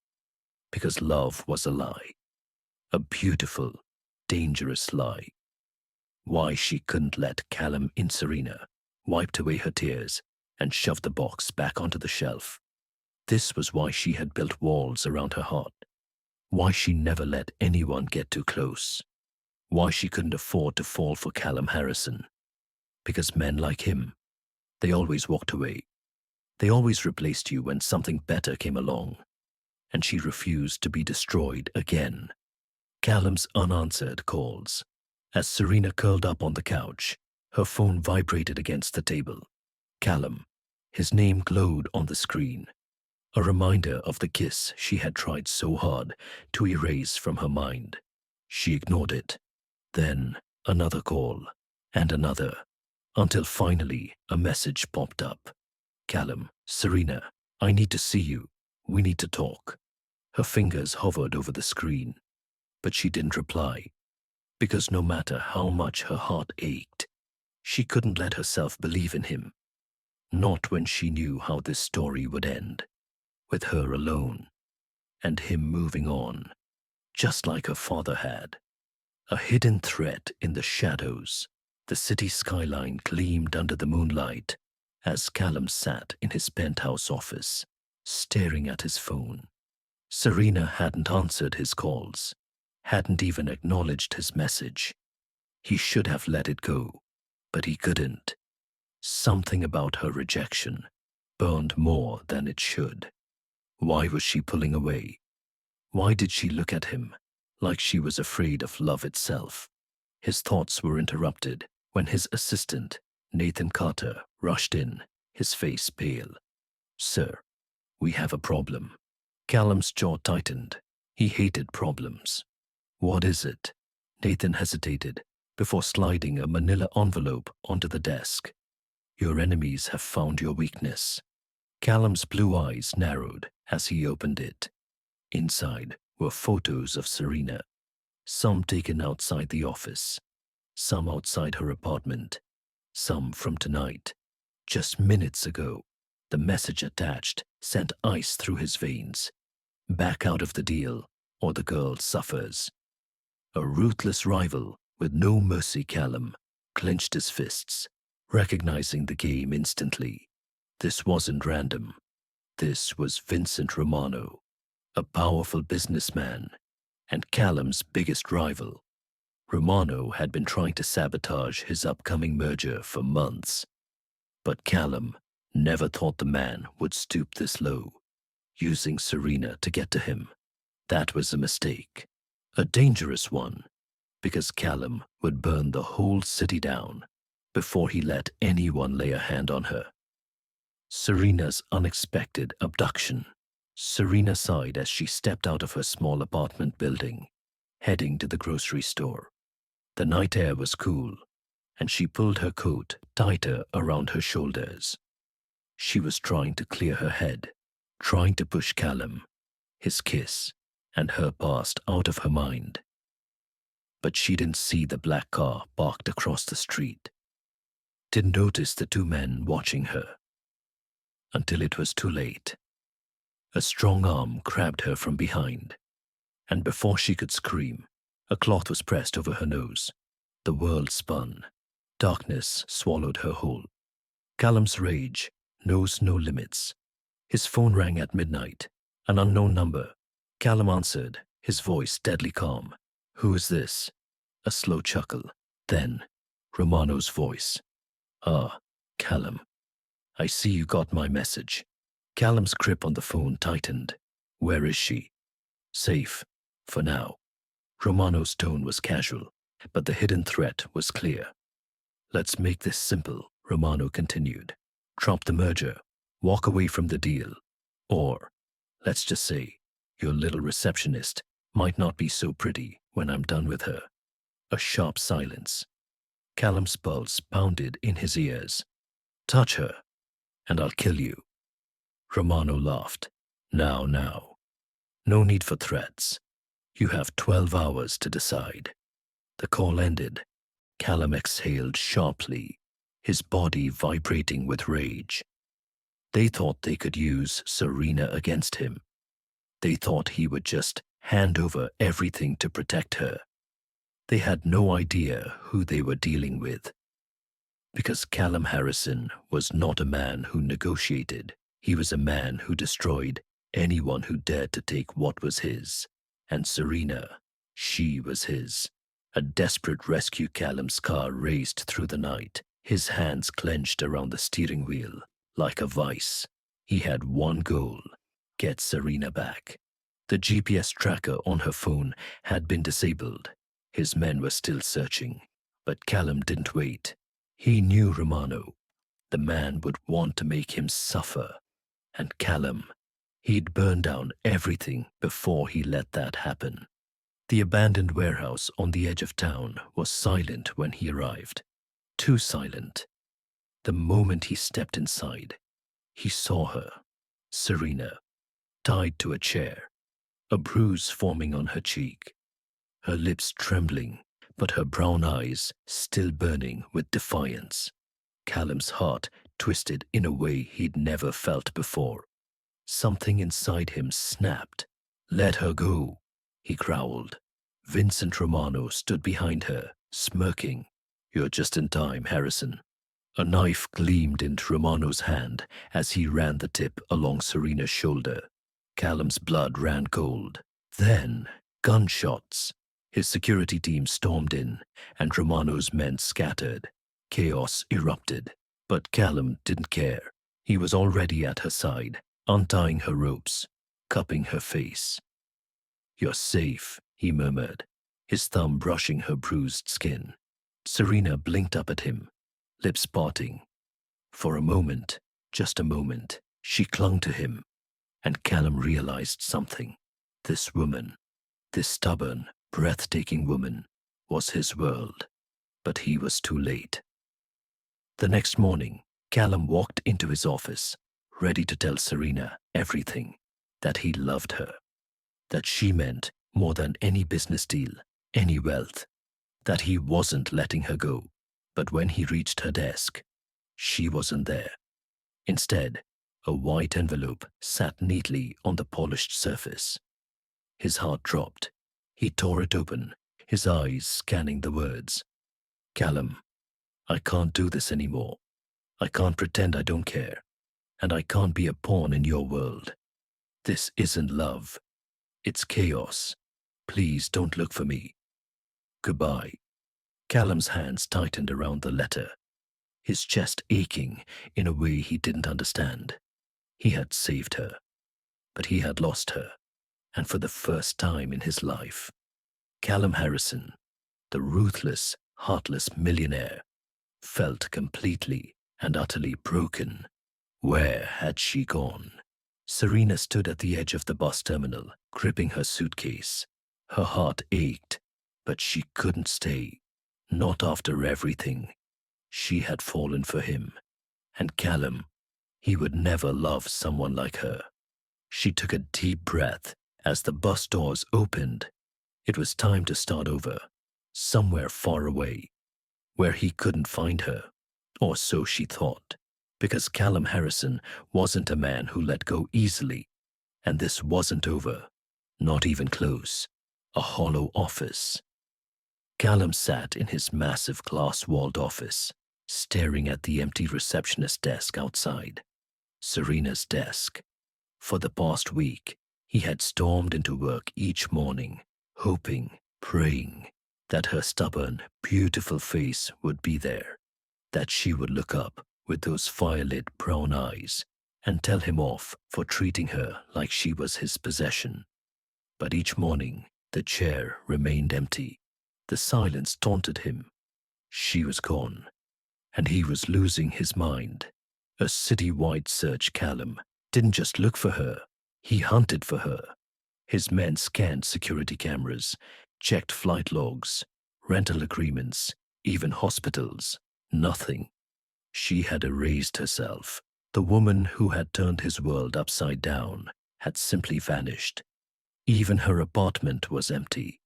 Because love was a lie. A beautiful, dangerous lie. Why she couldn't let Callum in Serena, wiped away her tears, and shoved the box back onto the shelf. This was why she had built walls around her heart. Why she never let anyone get too close. Why she couldn't afford to fall for Callum Harrison. Because men like him, they always walked away. They always replaced you when something better came along. And she refused to be destroyed again. Callum's unanswered calls. As Serena curled up on the couch, her phone vibrated against the table. Callum, his name glowed on the screen. A reminder of the kiss she had tried so hard to erase from her mind. She ignored it. Then another call, and another, until finally a message popped up. "Callum, Serena, I need to see you. We need to talk." Her fingers hovered over the screen, but she didn't reply, because no matter how much her heart ached, she couldn't let herself believe in him. Not when she knew how this story would end, with her alone, and him moving on, just like her father had. A hidden threat in the shadows, the city skyline gleamed under the moonlight as Callum sat in his penthouse office, staring at his phone. Serena hadn't answered his calls, hadn't even acknowledged his message. He should have let it go, but he couldn't. Something about her rejection burned more than it should. Why was she pulling away? Why did she look at him like she was afraid of love itself? His thoughts were interrupted when his assistant, Nathan Carter, rushed in, his face pale. "Sir, we have a problem." Callum's jaw tightened. He hated problems. "What is it?" Nathan hesitated before sliding a manila envelope onto the desk. "Your enemies have found your weakness." Callum's blue eyes narrowed as he opened it. Inside were photos of Serena, some taken outside the office, some outside her apartment, some from tonight. Just minutes ago, the message attached sent ice through his veins. "Back out of the deal, or the girl suffers." A ruthless rival with no mercy, Callum clenched his fists, recognizing the game instantly. This wasn't random. This was Vincent Romano, a powerful businessman, and Callum's biggest rival. Romano had been trying to sabotage his upcoming merger for months. But Callum never thought the man would stoop this low, using Serena to get to him. That was a mistake, a dangerous one, because Callum would burn the whole city down before he let anyone lay a hand on her. Serena's unexpected abduction. Serena sighed as she stepped out of her small apartment building, heading to the grocery store. The night air was cool, and she pulled her coat tighter around her shoulders. She was trying to clear her head, trying to push Callum, his kiss, and her past out of her mind. But she didn't see the black car parked across the street, didn't notice the 2 men watching her, until it was too late. A strong arm grabbed her from behind, and before she could scream, a cloth was pressed over her nose. The world spun. Darkness swallowed her whole. Callum's rage knows no limits. His phone rang at midnight, an unknown number. Callum answered, his voice deadly calm. "Who is this?" A slow chuckle. Then, Romano's voice. "Ah, Callum. I see you got my message." Callum's grip on the phone tightened. "Where is she?" "Safe. For now." Romano's tone was casual, but the hidden threat was clear. "Let's make this simple," Romano continued. "Drop the merger, walk away from the deal, or, let's just say, your little receptionist Might not be so pretty when I'm done with her. A sharp silence. Callum's pulse pounded in his ears. Touch her, and I'll kill you. Romano laughed. Now. No need for threats. You have 12 hours to decide. The call ended. Callum exhaled sharply, his body vibrating with rage. They thought they could use Serena against him. They thought he would just hand over everything to protect her. They had no idea who they were dealing with. Because Callum Harrison was not a man who negotiated. He was a man who destroyed anyone who dared to take what was his. And Serena, she was his. A desperate rescue. Callum's car raced through the night, his hands clenched around the steering wheel like a vice. He had one goal: get Serena back. The GPS tracker on her phone had been disabled. His men were still searching, but Callum didn't wait. He knew Romano. The man would want to make him suffer. And Callum, he'd burn down everything before he let that happen. The abandoned warehouse on the edge of town was silent when he arrived. Too silent. The moment he stepped inside, he saw her, Serena, tied to a chair, a bruise forming on her cheek, her lips trembling, but her brown eyes still burning with defiance. Callum's heart twisted in a way he'd never felt before. Something inside him snapped. Let her go, he growled. Vincent Romano stood behind her, smirking. You're just in time, Harrison. A knife gleamed into Romano's hand as he ran the tip along Serena's shoulder. Callum's blood ran cold. Then, gunshots. His security team stormed in, and Romano's men scattered. Chaos erupted, but Callum didn't care. He was already at her side, untying her ropes, cupping her face. You're safe, he murmured, his thumb brushing her bruised skin. Serena blinked up at him, lips parting. For a moment, just a moment, she clung to him, and Callum realized something. This woman, this stubborn, breathtaking woman, was his world. But he was too late. The next morning, Callum walked into his office, ready to tell Serena everything, that he loved her, that she meant more than any business deal, any wealth, that he wasn't letting her go. But when he reached her desk, she wasn't there. Instead, a white envelope sat neatly on the polished surface. His heart dropped. He tore it open, his eyes scanning the words. Callum, I can't do this anymore. I can't pretend I don't care, and I can't be a pawn in your world. This isn't love. It's chaos. Please don't look for me. Goodbye. Callum's hands tightened around the letter, his chest aching in a way he didn't understand. He had saved her, but he had lost her, and for the first time in his life. Callum Harrison, the ruthless, heartless millionaire, felt completely and utterly broken. Where had she gone? Serena stood at the edge of the bus terminal, gripping her suitcase. Her heart ached, but she couldn't stay. Not after everything. She had fallen for him. And Callum, he would never love someone like her. She took a deep breath as the bus doors opened. It was time to start over, somewhere far away, where he couldn't find her, or so she thought, because Callum Harrison wasn't a man who let go easily, and this wasn't over, not even close. A hollow office. Callum sat in his massive glass-walled office, staring at the empty receptionist desk outside, Serena's desk. For the past week, he had stormed into work each morning, hoping, praying, that her stubborn, beautiful face would be there, that she would look up with those fire-lit brown eyes and tell him off for treating her like she was his possession. But each morning, the chair remained empty. The silence taunted him. She was gone, and he was losing his mind. A city-wide search. Callum didn't just look for her, he hunted for her. His men scanned security cameras, checked flight logs, rental agreements, even hospitals. Nothing. She had erased herself. The woman who had turned his world upside down had simply vanished. Even her apartment was empty.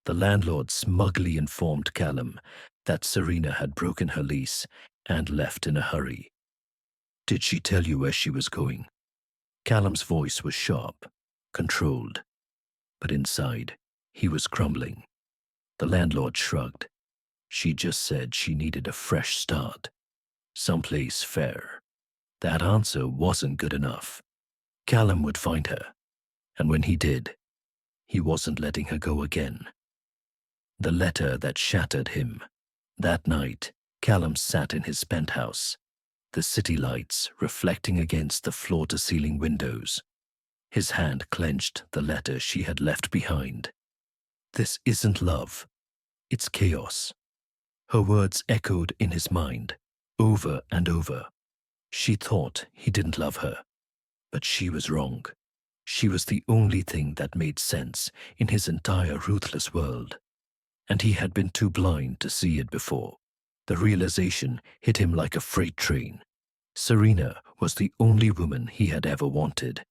The landlord smugly informed Callum that Serena had broken her lease and left in a hurry. Did she tell you where she was going? Callum's voice was sharp, controlled, but inside, he was crumbling. The landlord shrugged. She just said she needed a fresh start, someplace fair. That answer wasn't good enough. Callum would find her, and when he did, he wasn't letting her go again. The letter that shattered him. That night, Callum sat in his penthouse, the city lights reflecting against the floor-to-ceiling windows. His hand clenched the letter she had left behind. This isn't love. It's chaos. Her words echoed in his mind, over and over. She thought he didn't love her, but she was wrong. She was the only thing that made sense in his entire ruthless world, and he had been too blind to see it before. The realization hit him like a freight train. Serena was the only woman he had ever wanted,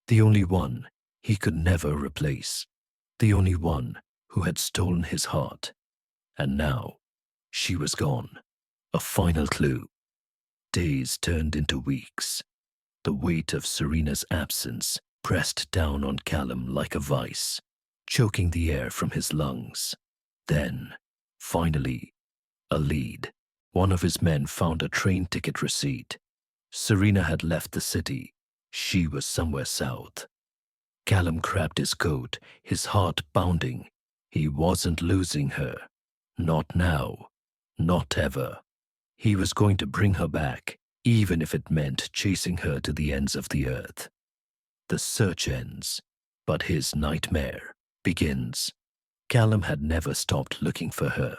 the only one he could never replace, the only one who had stolen his heart. And now, she was gone. A final clue. Days turned into weeks. The weight of Serena's absence pressed down on Callum like a vice, choking the air from his lungs. Then, finally, a lead. One of his men found a train ticket receipt. Serena had left the city. She was somewhere south. Callum grabbed his coat, his heart pounding. He wasn't losing her. Not now. Not ever. He was going to bring her back, even if it meant chasing her to the ends of the earth. The search ends, but his nightmare begins. Callum had never stopped looking for her.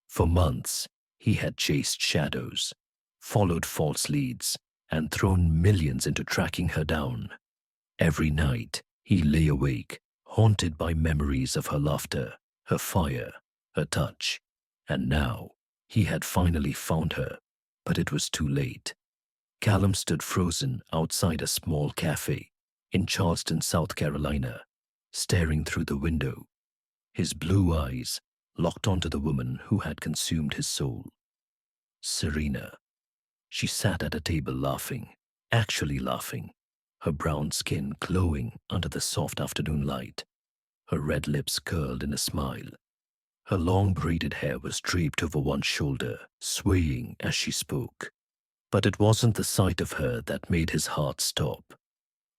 For months, he had chased shadows, followed false leads, and thrown millions into tracking her down. Every night, he lay awake, haunted by memories of her laughter, her fire, her touch. And now, he had finally found her, but it was too late. Callum stood frozen outside a small cafe in Charleston, South Carolina, staring through the window, his blue eyes locked onto the woman who had consumed his soul. Serena. She sat at a table laughing, actually laughing, her brown skin glowing under the soft afternoon light, her red lips curled in a smile. Her long braided hair was draped over one shoulder, swaying as she spoke. But it wasn't the sight of her that made his heart stop.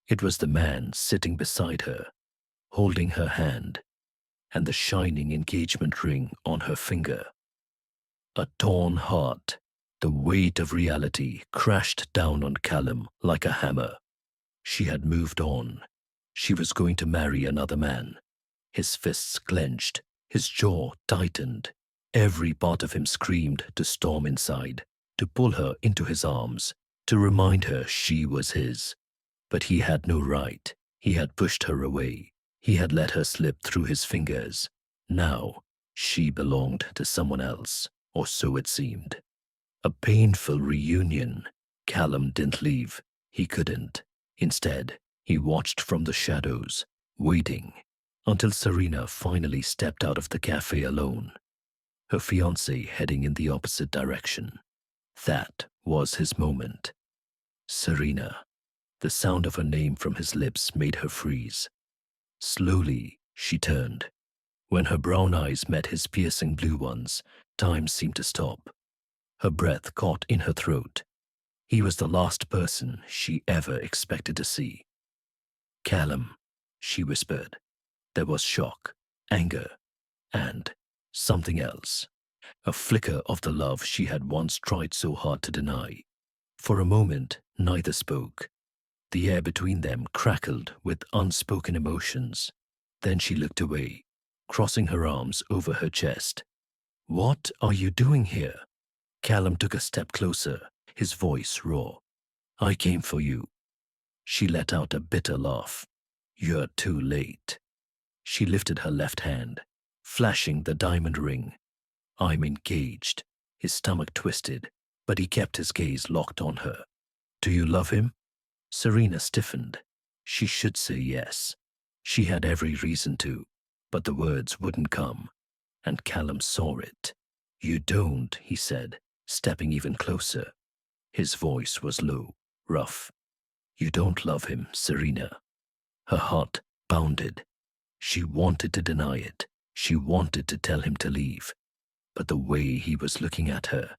It was the man sitting beside her, holding her hand, and the shining engagement ring on her finger. A torn heart. The weight of reality crashed down on Callum like a hammer. She had moved on. She was going to marry another man. His fists clenched, his jaw tightened. Every part of him screamed to storm inside, to pull her into his arms, to remind her she was his. But he had no right. He had pushed her away. He had let her slip through his fingers. Now, she belonged to someone else, or so it seemed. A painful reunion. Callum didn't leave. He couldn't. Instead, he watched from the shadows, waiting, until Serena finally stepped out of the cafe alone, her fiancé heading in the opposite direction. That was his moment. Serena. The sound of her name from his lips made her freeze. Slowly, she turned. When her brown eyes met his piercing blue ones, time seemed to stop. Her breath caught in her throat. He was the last person she ever expected to see. Callum, she whispered. There was shock, anger, and something else. A flicker of the love she had once tried so hard to deny. For a moment, neither spoke. The air between them crackled with unspoken emotions. Then she looked away, crossing her arms over her chest. What are you doing here? Callum took a step closer, his voice raw. I came for you. She let out a bitter laugh. You're too late. She lifted her left hand, flashing the diamond ring. I'm engaged. His stomach twisted, but he kept his gaze locked on her. Do you love him? Serena stiffened. She should say yes. She had every reason to, but the words wouldn't come, and Callum saw it. You don't, he said, stepping even closer. His voice was low, rough. You don't love him, Serena. Her heart pounded. She wanted to deny it. She wanted to tell him to leave. But the way he was looking at her,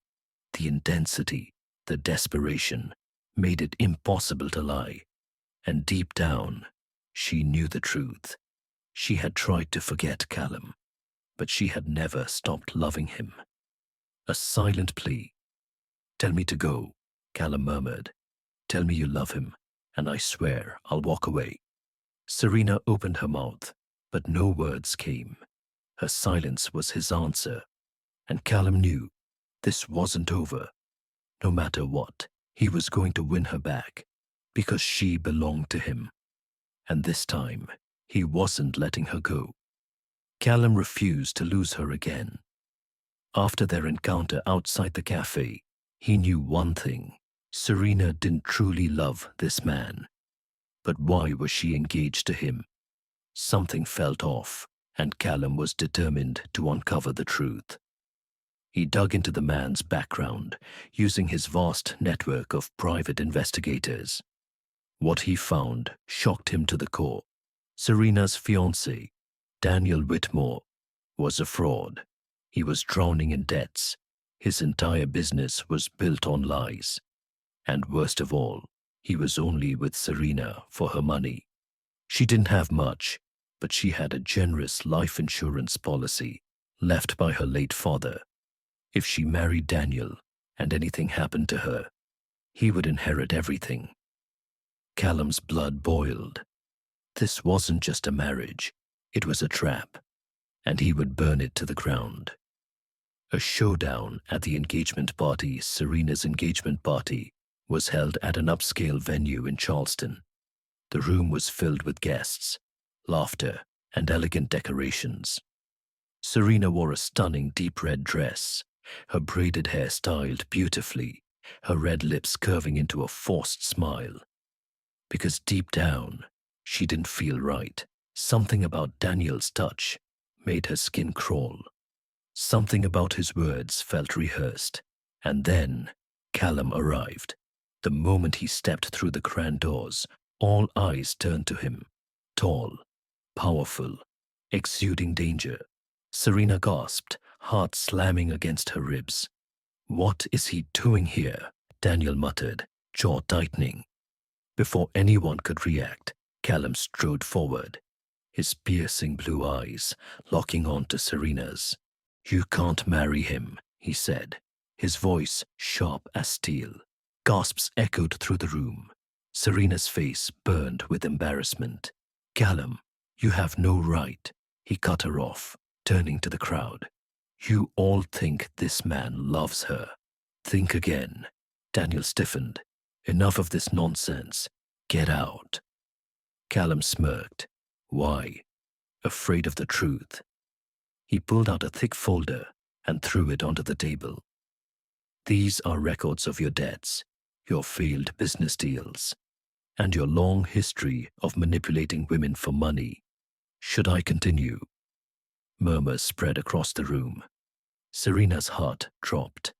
the intensity, the desperation, made it impossible to lie. And deep down, she knew the truth. She had tried to forget Callum, but she had never stopped loving him. A silent plea. Tell me to go, Callum murmured. Tell me you love him, and I swear I'll walk away. Serena opened her mouth, but no words came. Her silence was his answer, and Callum knew this wasn't over. No matter what, he was going to win her back, because she belonged to him. And this time, he wasn't letting her go. Callum refused to lose her again. After their encounter outside the cafe, he knew one thing. Serena didn't truly love this man. But why was she engaged to him? Something felt off, and Callum was determined to uncover the truth. He dug into the man's background, using his vast network of private investigators. What he found shocked him to the core. Serena's fiancé, Daniel Whitmore, was a fraud. He was drowning in debts. His entire business was built on lies. And worst of all, he was only with Serena for her money. She didn't have much, but she had a generous life insurance policy left by her late father. If she married Daniel and anything happened to her, he would inherit everything. Callum's blood boiled. This wasn't just a marriage, it was a trap, and he would burn it to the ground. A showdown at the engagement party, Serena's engagement party, was held at an upscale venue in Charleston. The room was filled with guests, laughter, and elegant decorations. Serena wore a stunning deep red dress, her braided hair styled beautifully, her red lips curving into a forced smile. Because deep down, she didn't feel right. Something about Daniel's touch made her skin crawl. Something about his words felt rehearsed. And then Callum arrived. The moment he stepped through the grand doors, all eyes turned to him. Tall, powerful, exuding danger. Serena gasped, heart slamming against her ribs. What is he doing here? Daniel muttered, jaw tightening. Before anyone could react, Callum strode forward, his piercing blue eyes locking onto Serena's. You can't marry him, he said, his voice sharp as steel. Gasps echoed through the room. Serena's face burned with embarrassment. Callum, you have no right, he cut her off, turning to the crowd. You all think this man loves her. Think again. Daniel stiffened. Enough of this nonsense. Get out. Callum smirked. Why? Afraid of the truth. He pulled out a thick folder and threw it onto the table. These are records of your debts, your failed business deals, and your long history of manipulating women for money. Should I continue? Murmurs spread across the room. Serena's heart dropped.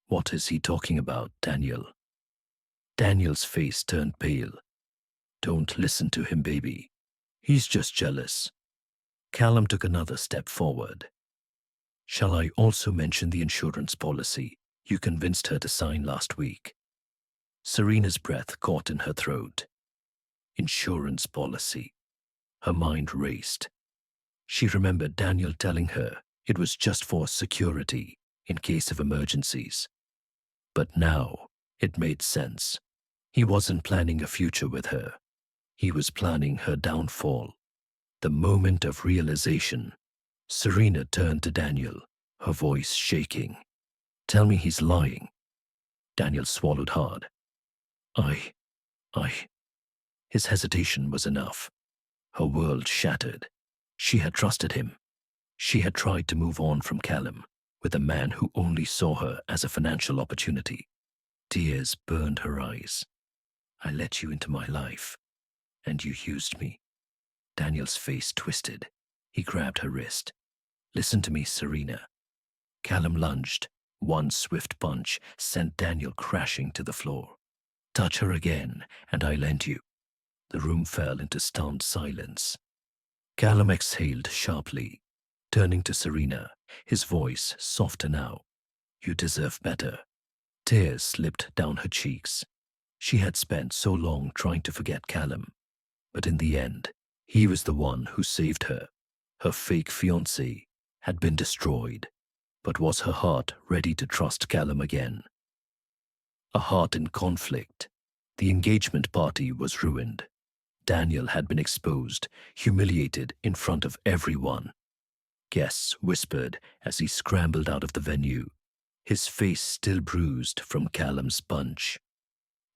What is he talking about, Daniel? Daniel's face turned pale. Don't listen to him, baby. He's just jealous. Callum took another step forward. Shall I also mention the insurance policy you convinced her to sign last week? Serena's breath caught in her throat. Insurance policy. Her mind raced. She remembered Daniel telling her it was just for security in case of emergencies. But now it made sense. He wasn't planning a future with her. He was planning her downfall. The moment of realization, Serena turned to Daniel, her voice shaking. Tell me he's lying. Daniel swallowed hard. I His hesitation was enough. Her world shattered. She had trusted him. She had tried to move on from Callum with a man who only saw her as a financial opportunity. Tears burned her eyes. I let you into my life, and you used me. Daniel's face twisted. He grabbed her wrist. Listen to me, Serena. Callum lunged. One swift punch sent Daniel crashing to the floor. Touch her again, and I'll end you. The room fell into stunned silence. Callum exhaled sharply, turning to Serena, his voice softer now. You deserve better. Tears slipped down her cheeks. She had spent so long trying to forget Callum, but in the end, he was the one who saved her. Her fake fiancé had been destroyed, but was her heart ready to trust Callum again? A heart in conflict. The engagement party was ruined. Daniel had been exposed, humiliated in front of everyone. Guests whispered as he scrambled out of the venue, his face still bruised from Callum's punch.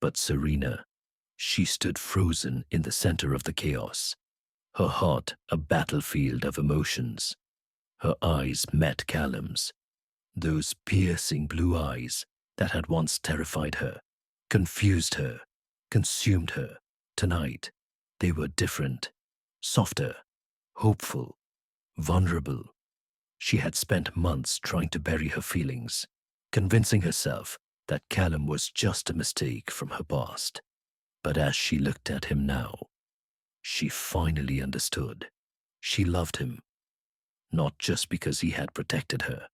But Serena, she stood frozen in the center of the chaos, her heart a battlefield of emotions. Her eyes met Callum's, those piercing blue eyes that had once terrified her, confused her, consumed her. Tonight, they were different, softer, hopeful, vulnerable. She had spent months trying to bury her feelings, convincing herself that Callum was just a mistake from her past. But as she looked at him now, she finally understood. She loved him, not just because he had protected her,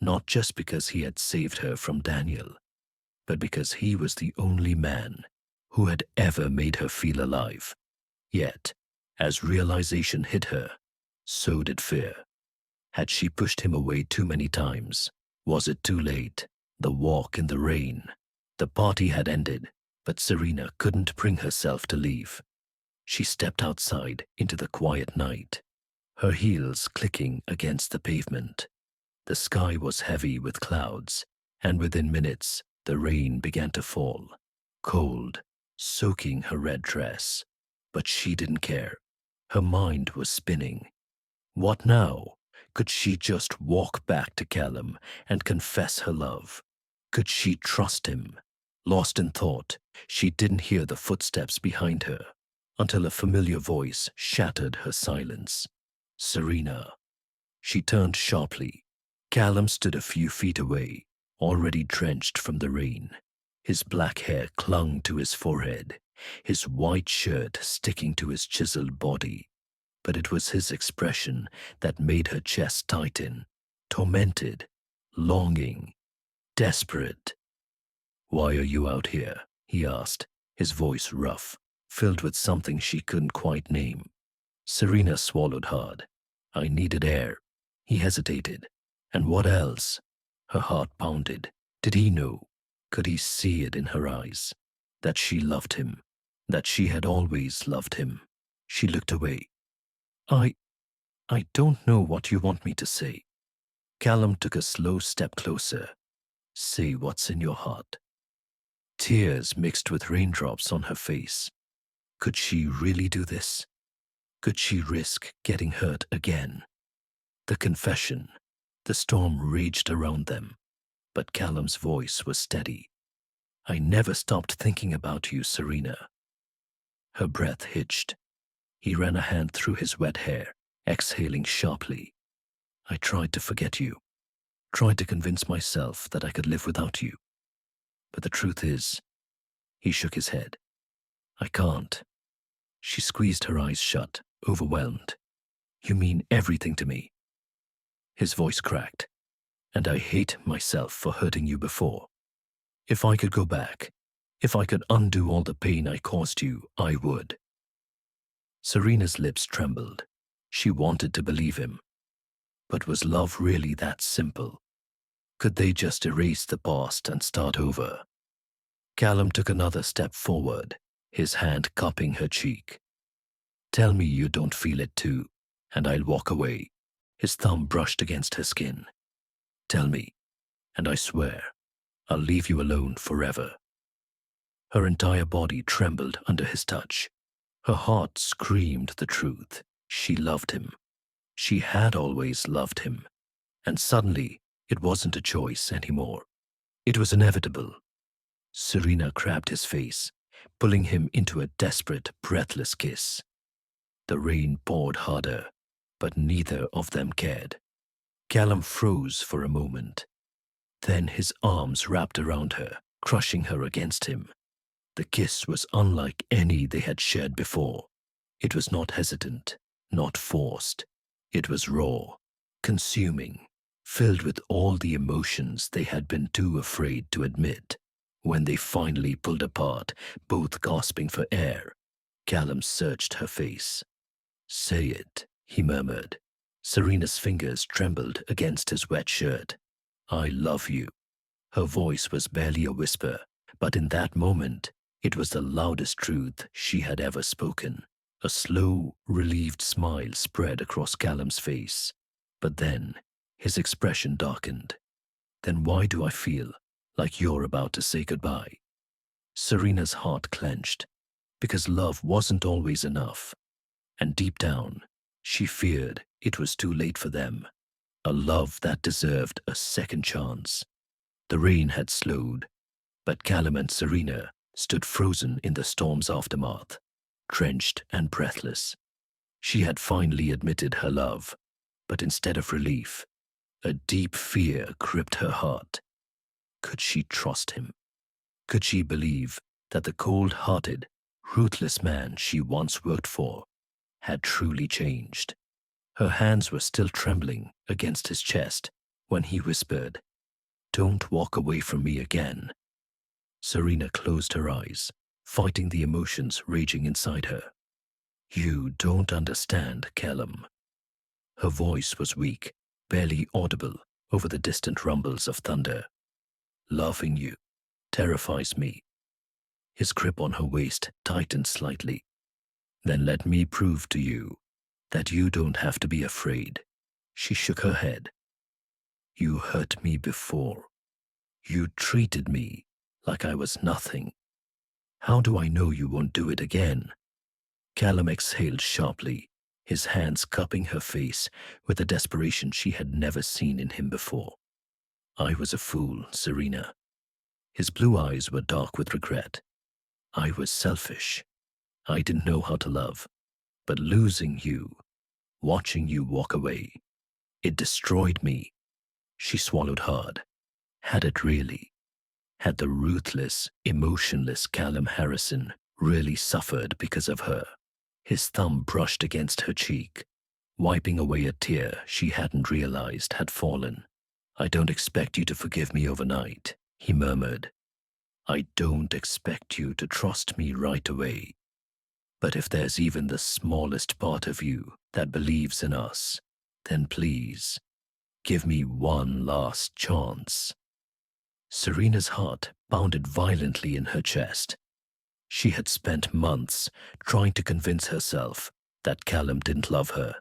not just because he had saved her from Daniel, but because he was the only man who had ever made her feel alive. Yet, as realization hit her, so did fear. Had she pushed him away too many times? Was it too late? The walk in the rain. The party had ended, but Serena couldn't bring herself to leave. She stepped outside into the quiet night, her heels clicking against the pavement. The sky was heavy with clouds, and within minutes, the rain began to fall, cold, soaking her red dress. But she didn't care. Her mind was spinning. What now? Could she just walk back to Callum and confess her love? Could she trust him? Lost in thought, she didn't hear the footsteps behind her until a familiar voice shattered her silence. Serena. She turned sharply. Callum stood a few feet away, already drenched from the rain. His black hair clung to his forehead, his white shirt sticking to his chiseled body. But it was his expression that made her chest tighten, tormented, longing, desperate. Why are you out here? He asked, his voice rough, filled with something she couldn't quite name. Serena swallowed hard. I needed air. He hesitated. And what else? Her heart pounded. Did he know? Could he see it in her eyes? That she loved him. That she had always loved him. She looked away. I don't know what you want me to say. Callum took a slow step closer. Say what's in your heart. Tears mixed with raindrops on her face. Could she really do this? Could she risk getting hurt again? The confession. The storm raged around them, but Callum's voice was steady. I never stopped thinking about you, Serena. Her breath hitched. He ran a hand through his wet hair, exhaling sharply. I tried to forget you, tried to convince myself that I could live without you. But the truth is, he shook his head. I can't. She squeezed her eyes shut, overwhelmed. You mean everything to me. His voice cracked. And I hate myself for hurting you before. If I could go back, if I could undo all the pain I caused you, I would. Serena's lips trembled. She wanted to believe him. But was love really that simple? Could they just erase the past and start over? Callum took another step forward, his hand cupping her cheek. Tell me you don't feel it too, and I'll walk away. His thumb brushed against her skin. Tell me, and I swear, I'll leave you alone forever. Her entire body trembled under his touch. Her heart screamed the truth. She loved him. She had always loved him. And suddenly, it wasn't a choice anymore. It was inevitable. Serena grabbed his face, pulling him into a desperate, breathless kiss. The rain poured harder, but neither of them cared. Callum froze for a moment. Then his arms wrapped around her, crushing her against him. The kiss was unlike any they had shared before. It was not hesitant, not forced. It was raw, consuming, filled with all the emotions they had been too afraid to admit. When they finally pulled apart, both gasping for air, Callum searched her face. "Say it," he murmured. Serena's fingers trembled against his wet shirt. "I love you." Her voice was barely a whisper, but in that moment, it was the loudest truth she had ever spoken. A slow, relieved smile spread across Callum's face. But then, his expression darkened. "Then why do I feel like you're about to say goodbye?" Serena's heart clenched, because love wasn't always enough. And deep down, she feared it was too late for them. A love that deserved a second chance. The rain had slowed, but Callum and Serena stood frozen in the storm's aftermath, drenched and breathless. She had finally admitted her love, but instead of relief, a deep fear gripped her heart. Could she trust him? Could she believe that the cold-hearted, ruthless man she once worked for had truly changed? Her hands were still trembling against his chest when he whispered, "Don't walk away from me again." Serena closed her eyes, fighting the emotions raging inside her. "You don't understand, Callum." Her voice was weak, barely audible over the distant rumbles of thunder. "Loving you terrifies me." His grip on her waist tightened slightly. "Then let me prove to you that you don't have to be afraid." She shook her head. "You hurt me before. You treated me like I was nothing. How do I know you won't do it again?" Callum exhaled sharply, his hands cupping her face with a desperation she had never seen in him before. "I was a fool, Serena." His blue eyes were dark with regret. "I was selfish. I didn't know how to love. But losing you, watching you walk away, it destroyed me." She swallowed hard. Had it really? Had the ruthless, emotionless Callum Harrison really suffered because of her? His thumb brushed against her cheek, wiping away a tear she hadn't realized had fallen. "I don't expect you to forgive me overnight," he murmured. "I don't expect you to trust me right away. But if there's even the smallest part of you that believes in us, then please, give me one last chance." Serena's heart pounded violently in her chest. She had spent months trying to convince herself that Callum didn't love her,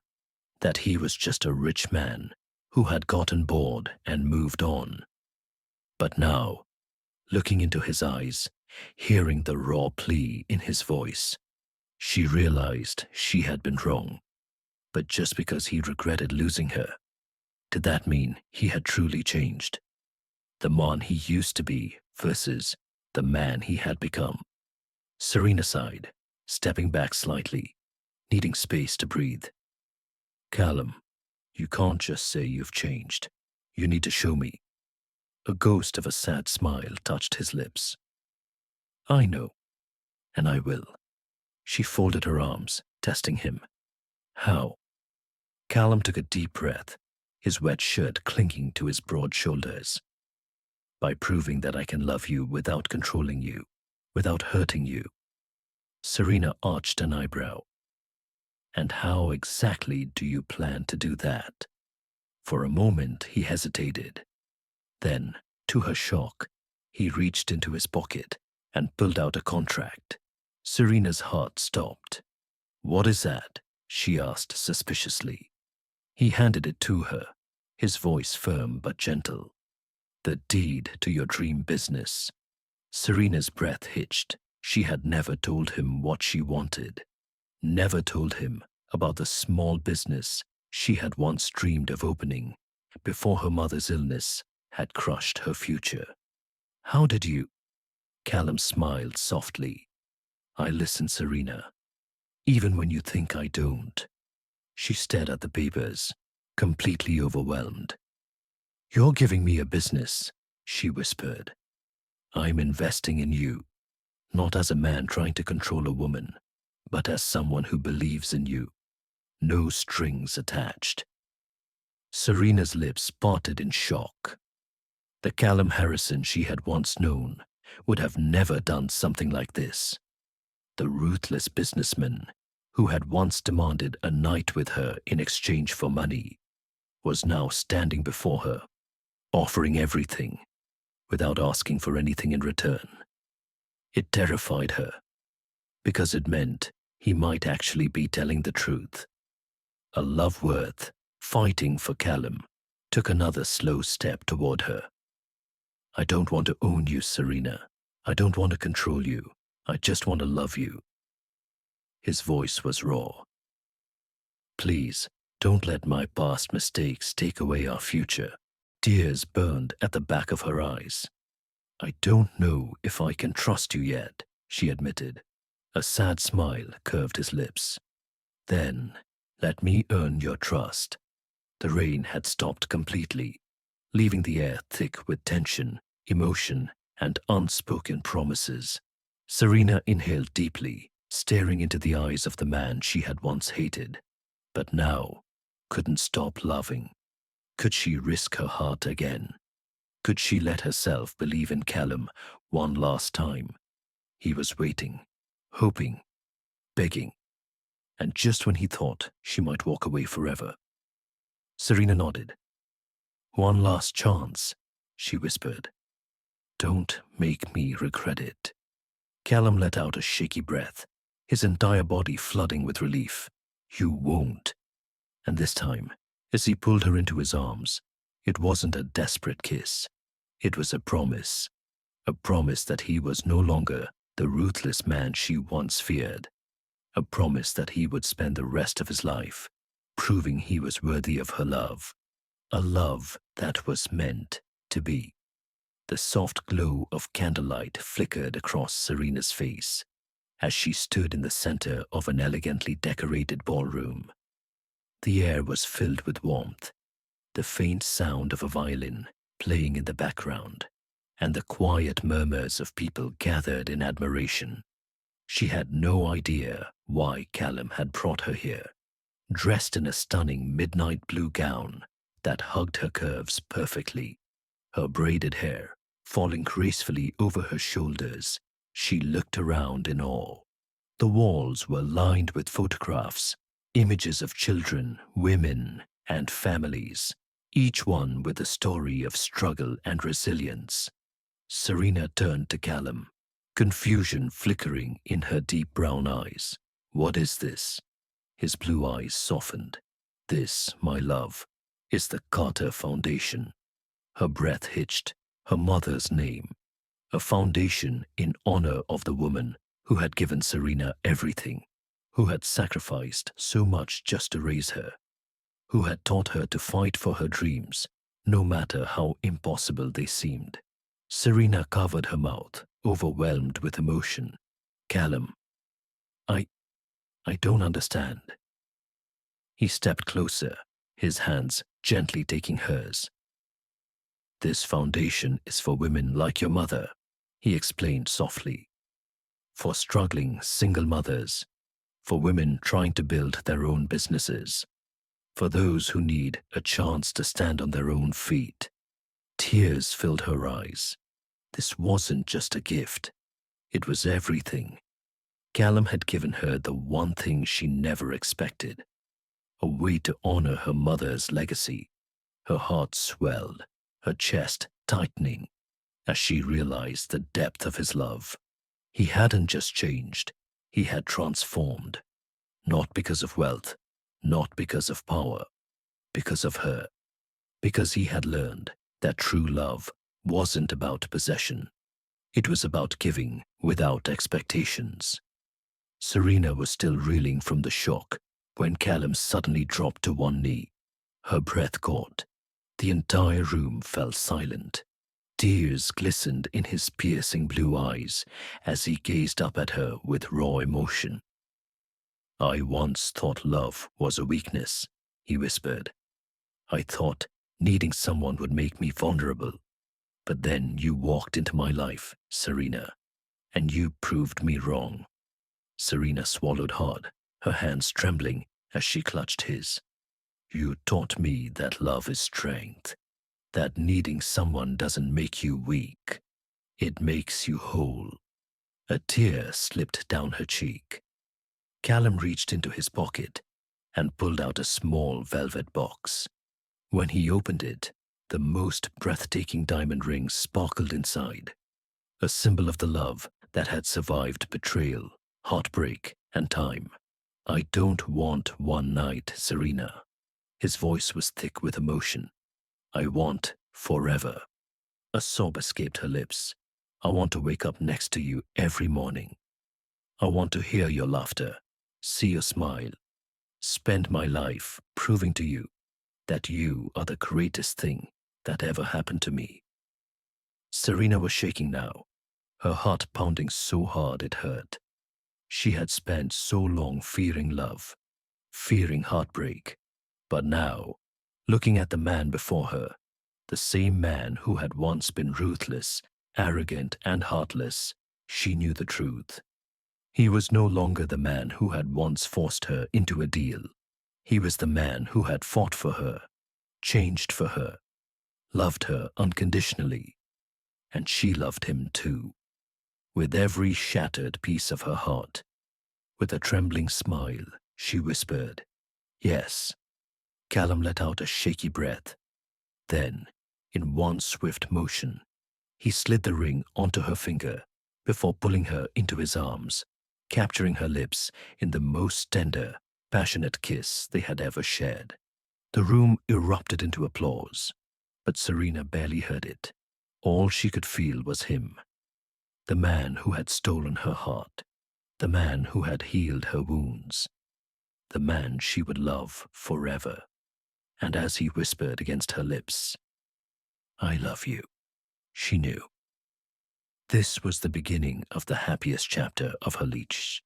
that he was just a rich man who had gotten bored and moved on. But now, looking into his eyes, hearing the raw plea in his voice, she realized she had been wrong. But just because he regretted losing her, did that mean he had truly changed? The man he used to be versus the man he had become. Serena sighed, stepping back slightly, needing space to breathe. "Callum, you can't just say you've changed. You need to show me." A ghost of a sad smile touched his lips. "I know, and I will." She folded her arms, testing him. "How?" Callum took a deep breath, his wet shirt clinging to his broad shoulders. "By proving that I can love you without controlling you, without hurting you." Serena arched an eyebrow. "And how exactly do you plan to do that?" For a moment he hesitated. Then, to her shock, he reached into his pocket and pulled out a contract. Serena's heart stopped. "What is that?" she asked suspiciously. He handed it to her, his voice firm but gentle. "The deed to your dream business." Serena's breath hitched. She had never told him what she wanted. never told him about the small business she had once dreamed of opening before her mother's illness had crushed her future. How did you? Callum smiled softly. I listen, Serena, even when you think I don't. She stared at the papers, completely overwhelmed. You're giving me a business, she whispered. I'm investing in you, not as a man trying to control a woman, but as someone who believes in you. No strings attached. Serena's lips parted in shock. The Callum Harrison she had once known would have never done something like this. The ruthless businessman who had once demanded a night with her in exchange for money was now standing before her, offering everything without asking for anything in return. It terrified her because it meant he might actually be telling the truth. A love worth fighting for Callum took another slow step toward her. I don't want to own you, Serena. I don't want to control you. I just want to love you. His voice was raw. Please, don't let my past mistakes take away our future. Tears burned at the back of her eyes. I don't know if I can trust you yet, she admitted. A sad smile curved his lips. Then, let me earn your trust. The rain had stopped completely, leaving the air thick with tension, emotion, and unspoken promises. Serena inhaled deeply, staring into the eyes of the man she had once hated, but now couldn't stop loving. Could she risk her heart again? Could she let herself believe in Callum one last time? He was waiting, hoping, begging, and just when he thought she might walk away forever. Serena nodded. One last chance, she whispered. Don't make me regret it. Callum let out a shaky breath, his entire body flooding with relief. You won't. And this time, as he pulled her into his arms, it wasn't a desperate kiss. It was a promise that he was no longer the ruthless man she once feared, a promise that he would spend the rest of his life proving he was worthy of her love, a love that was meant to be. The soft glow of candlelight flickered across Serena's face as she stood in the center of an elegantly decorated ballroom. The air was filled with warmth, the faint sound of a violin playing in the background, and the quiet murmurs of people gathered in admiration. She had no idea why Callum had brought her here, dressed in a stunning midnight blue gown that hugged her curves perfectly, her braided hair falling gracefully over her shoulders. She looked around in awe. The walls were lined with photographs, images of children, women, and families, each one with a story of struggle and resilience. Serena turned to Callum, confusion flickering in her deep brown eyes. What is this? His blue eyes softened. This, my love, is the Carter Foundation. Her breath hitched. Her mother's name. A foundation in honor of the woman who had given Serena everything, who had sacrificed so much just to raise her, who had taught her to fight for her dreams, no matter how impossible they seemed. Serena covered her mouth, overwhelmed with emotion. Callum, I don't understand. He stepped closer, his hands gently taking hers. This foundation is for women like your mother, he explained softly. For struggling single mothers, for women trying to build their own businesses, for those who need a chance to stand on their own feet. Tears filled her eyes. This wasn't just a gift. It was everything. Callum had given her the one thing she never expected, a way to honor her mother's legacy. Her heart swelled, her chest tightening, as she realized the depth of his love. He hadn't just changed, he had transformed. Not because of wealth, not because of power, because of her. Because he had learned that true love wasn't about possession. It was about giving without expectations. Serena was still reeling from the shock when Callum suddenly dropped to one knee. Her breath caught. The entire room fell silent. Tears glistened in his piercing blue eyes as he gazed up at her with raw emotion. "I once thought love was a weakness," he whispered. "I thought needing someone would make me vulnerable. But then you walked into my life, Serena, and you proved me wrong." Serena swallowed hard, her hands trembling as she clutched his. "You taught me that love is strength, that needing someone doesn't make you weak. It makes you whole." A tear slipped down her cheek. Callum reached into his pocket and pulled out a small velvet box. When he opened it, the most breathtaking diamond ring sparkled inside, a symbol of the love that had survived betrayal, heartbreak, and time. "I don't want one night, Serena." His voice was thick with emotion. "I want forever." A sob escaped her lips. "I want to wake up next to you every morning. I want to hear your laughter, see your smile, spend my life proving to you that you are the greatest thing that ever happened to me." Serena was shaking now, her heart pounding so hard it hurt. She had spent so long fearing love, fearing heartbreak, but now, looking at the man before her, the same man who had once been ruthless, arrogant, and heartless, she knew the truth. He was no longer the man who had once forced her into a deal. He was the man who had fought for her, changed for her, loved her unconditionally, and she loved him too. With every shattered piece of her heart, with a trembling smile, she whispered, "Yes." Callum let out a shaky breath. Then, in one swift motion, he slid the ring onto her finger before pulling her into his arms, capturing her lips in the most tender, passionate kiss they had ever shared. The room erupted into applause, but Serena barely heard it. All she could feel was him, the man who had stolen her heart, the man who had healed her wounds, the man she would love forever. And as he whispered against her lips, "I love you," she knew. This was the beginning of the happiest chapter of her leash.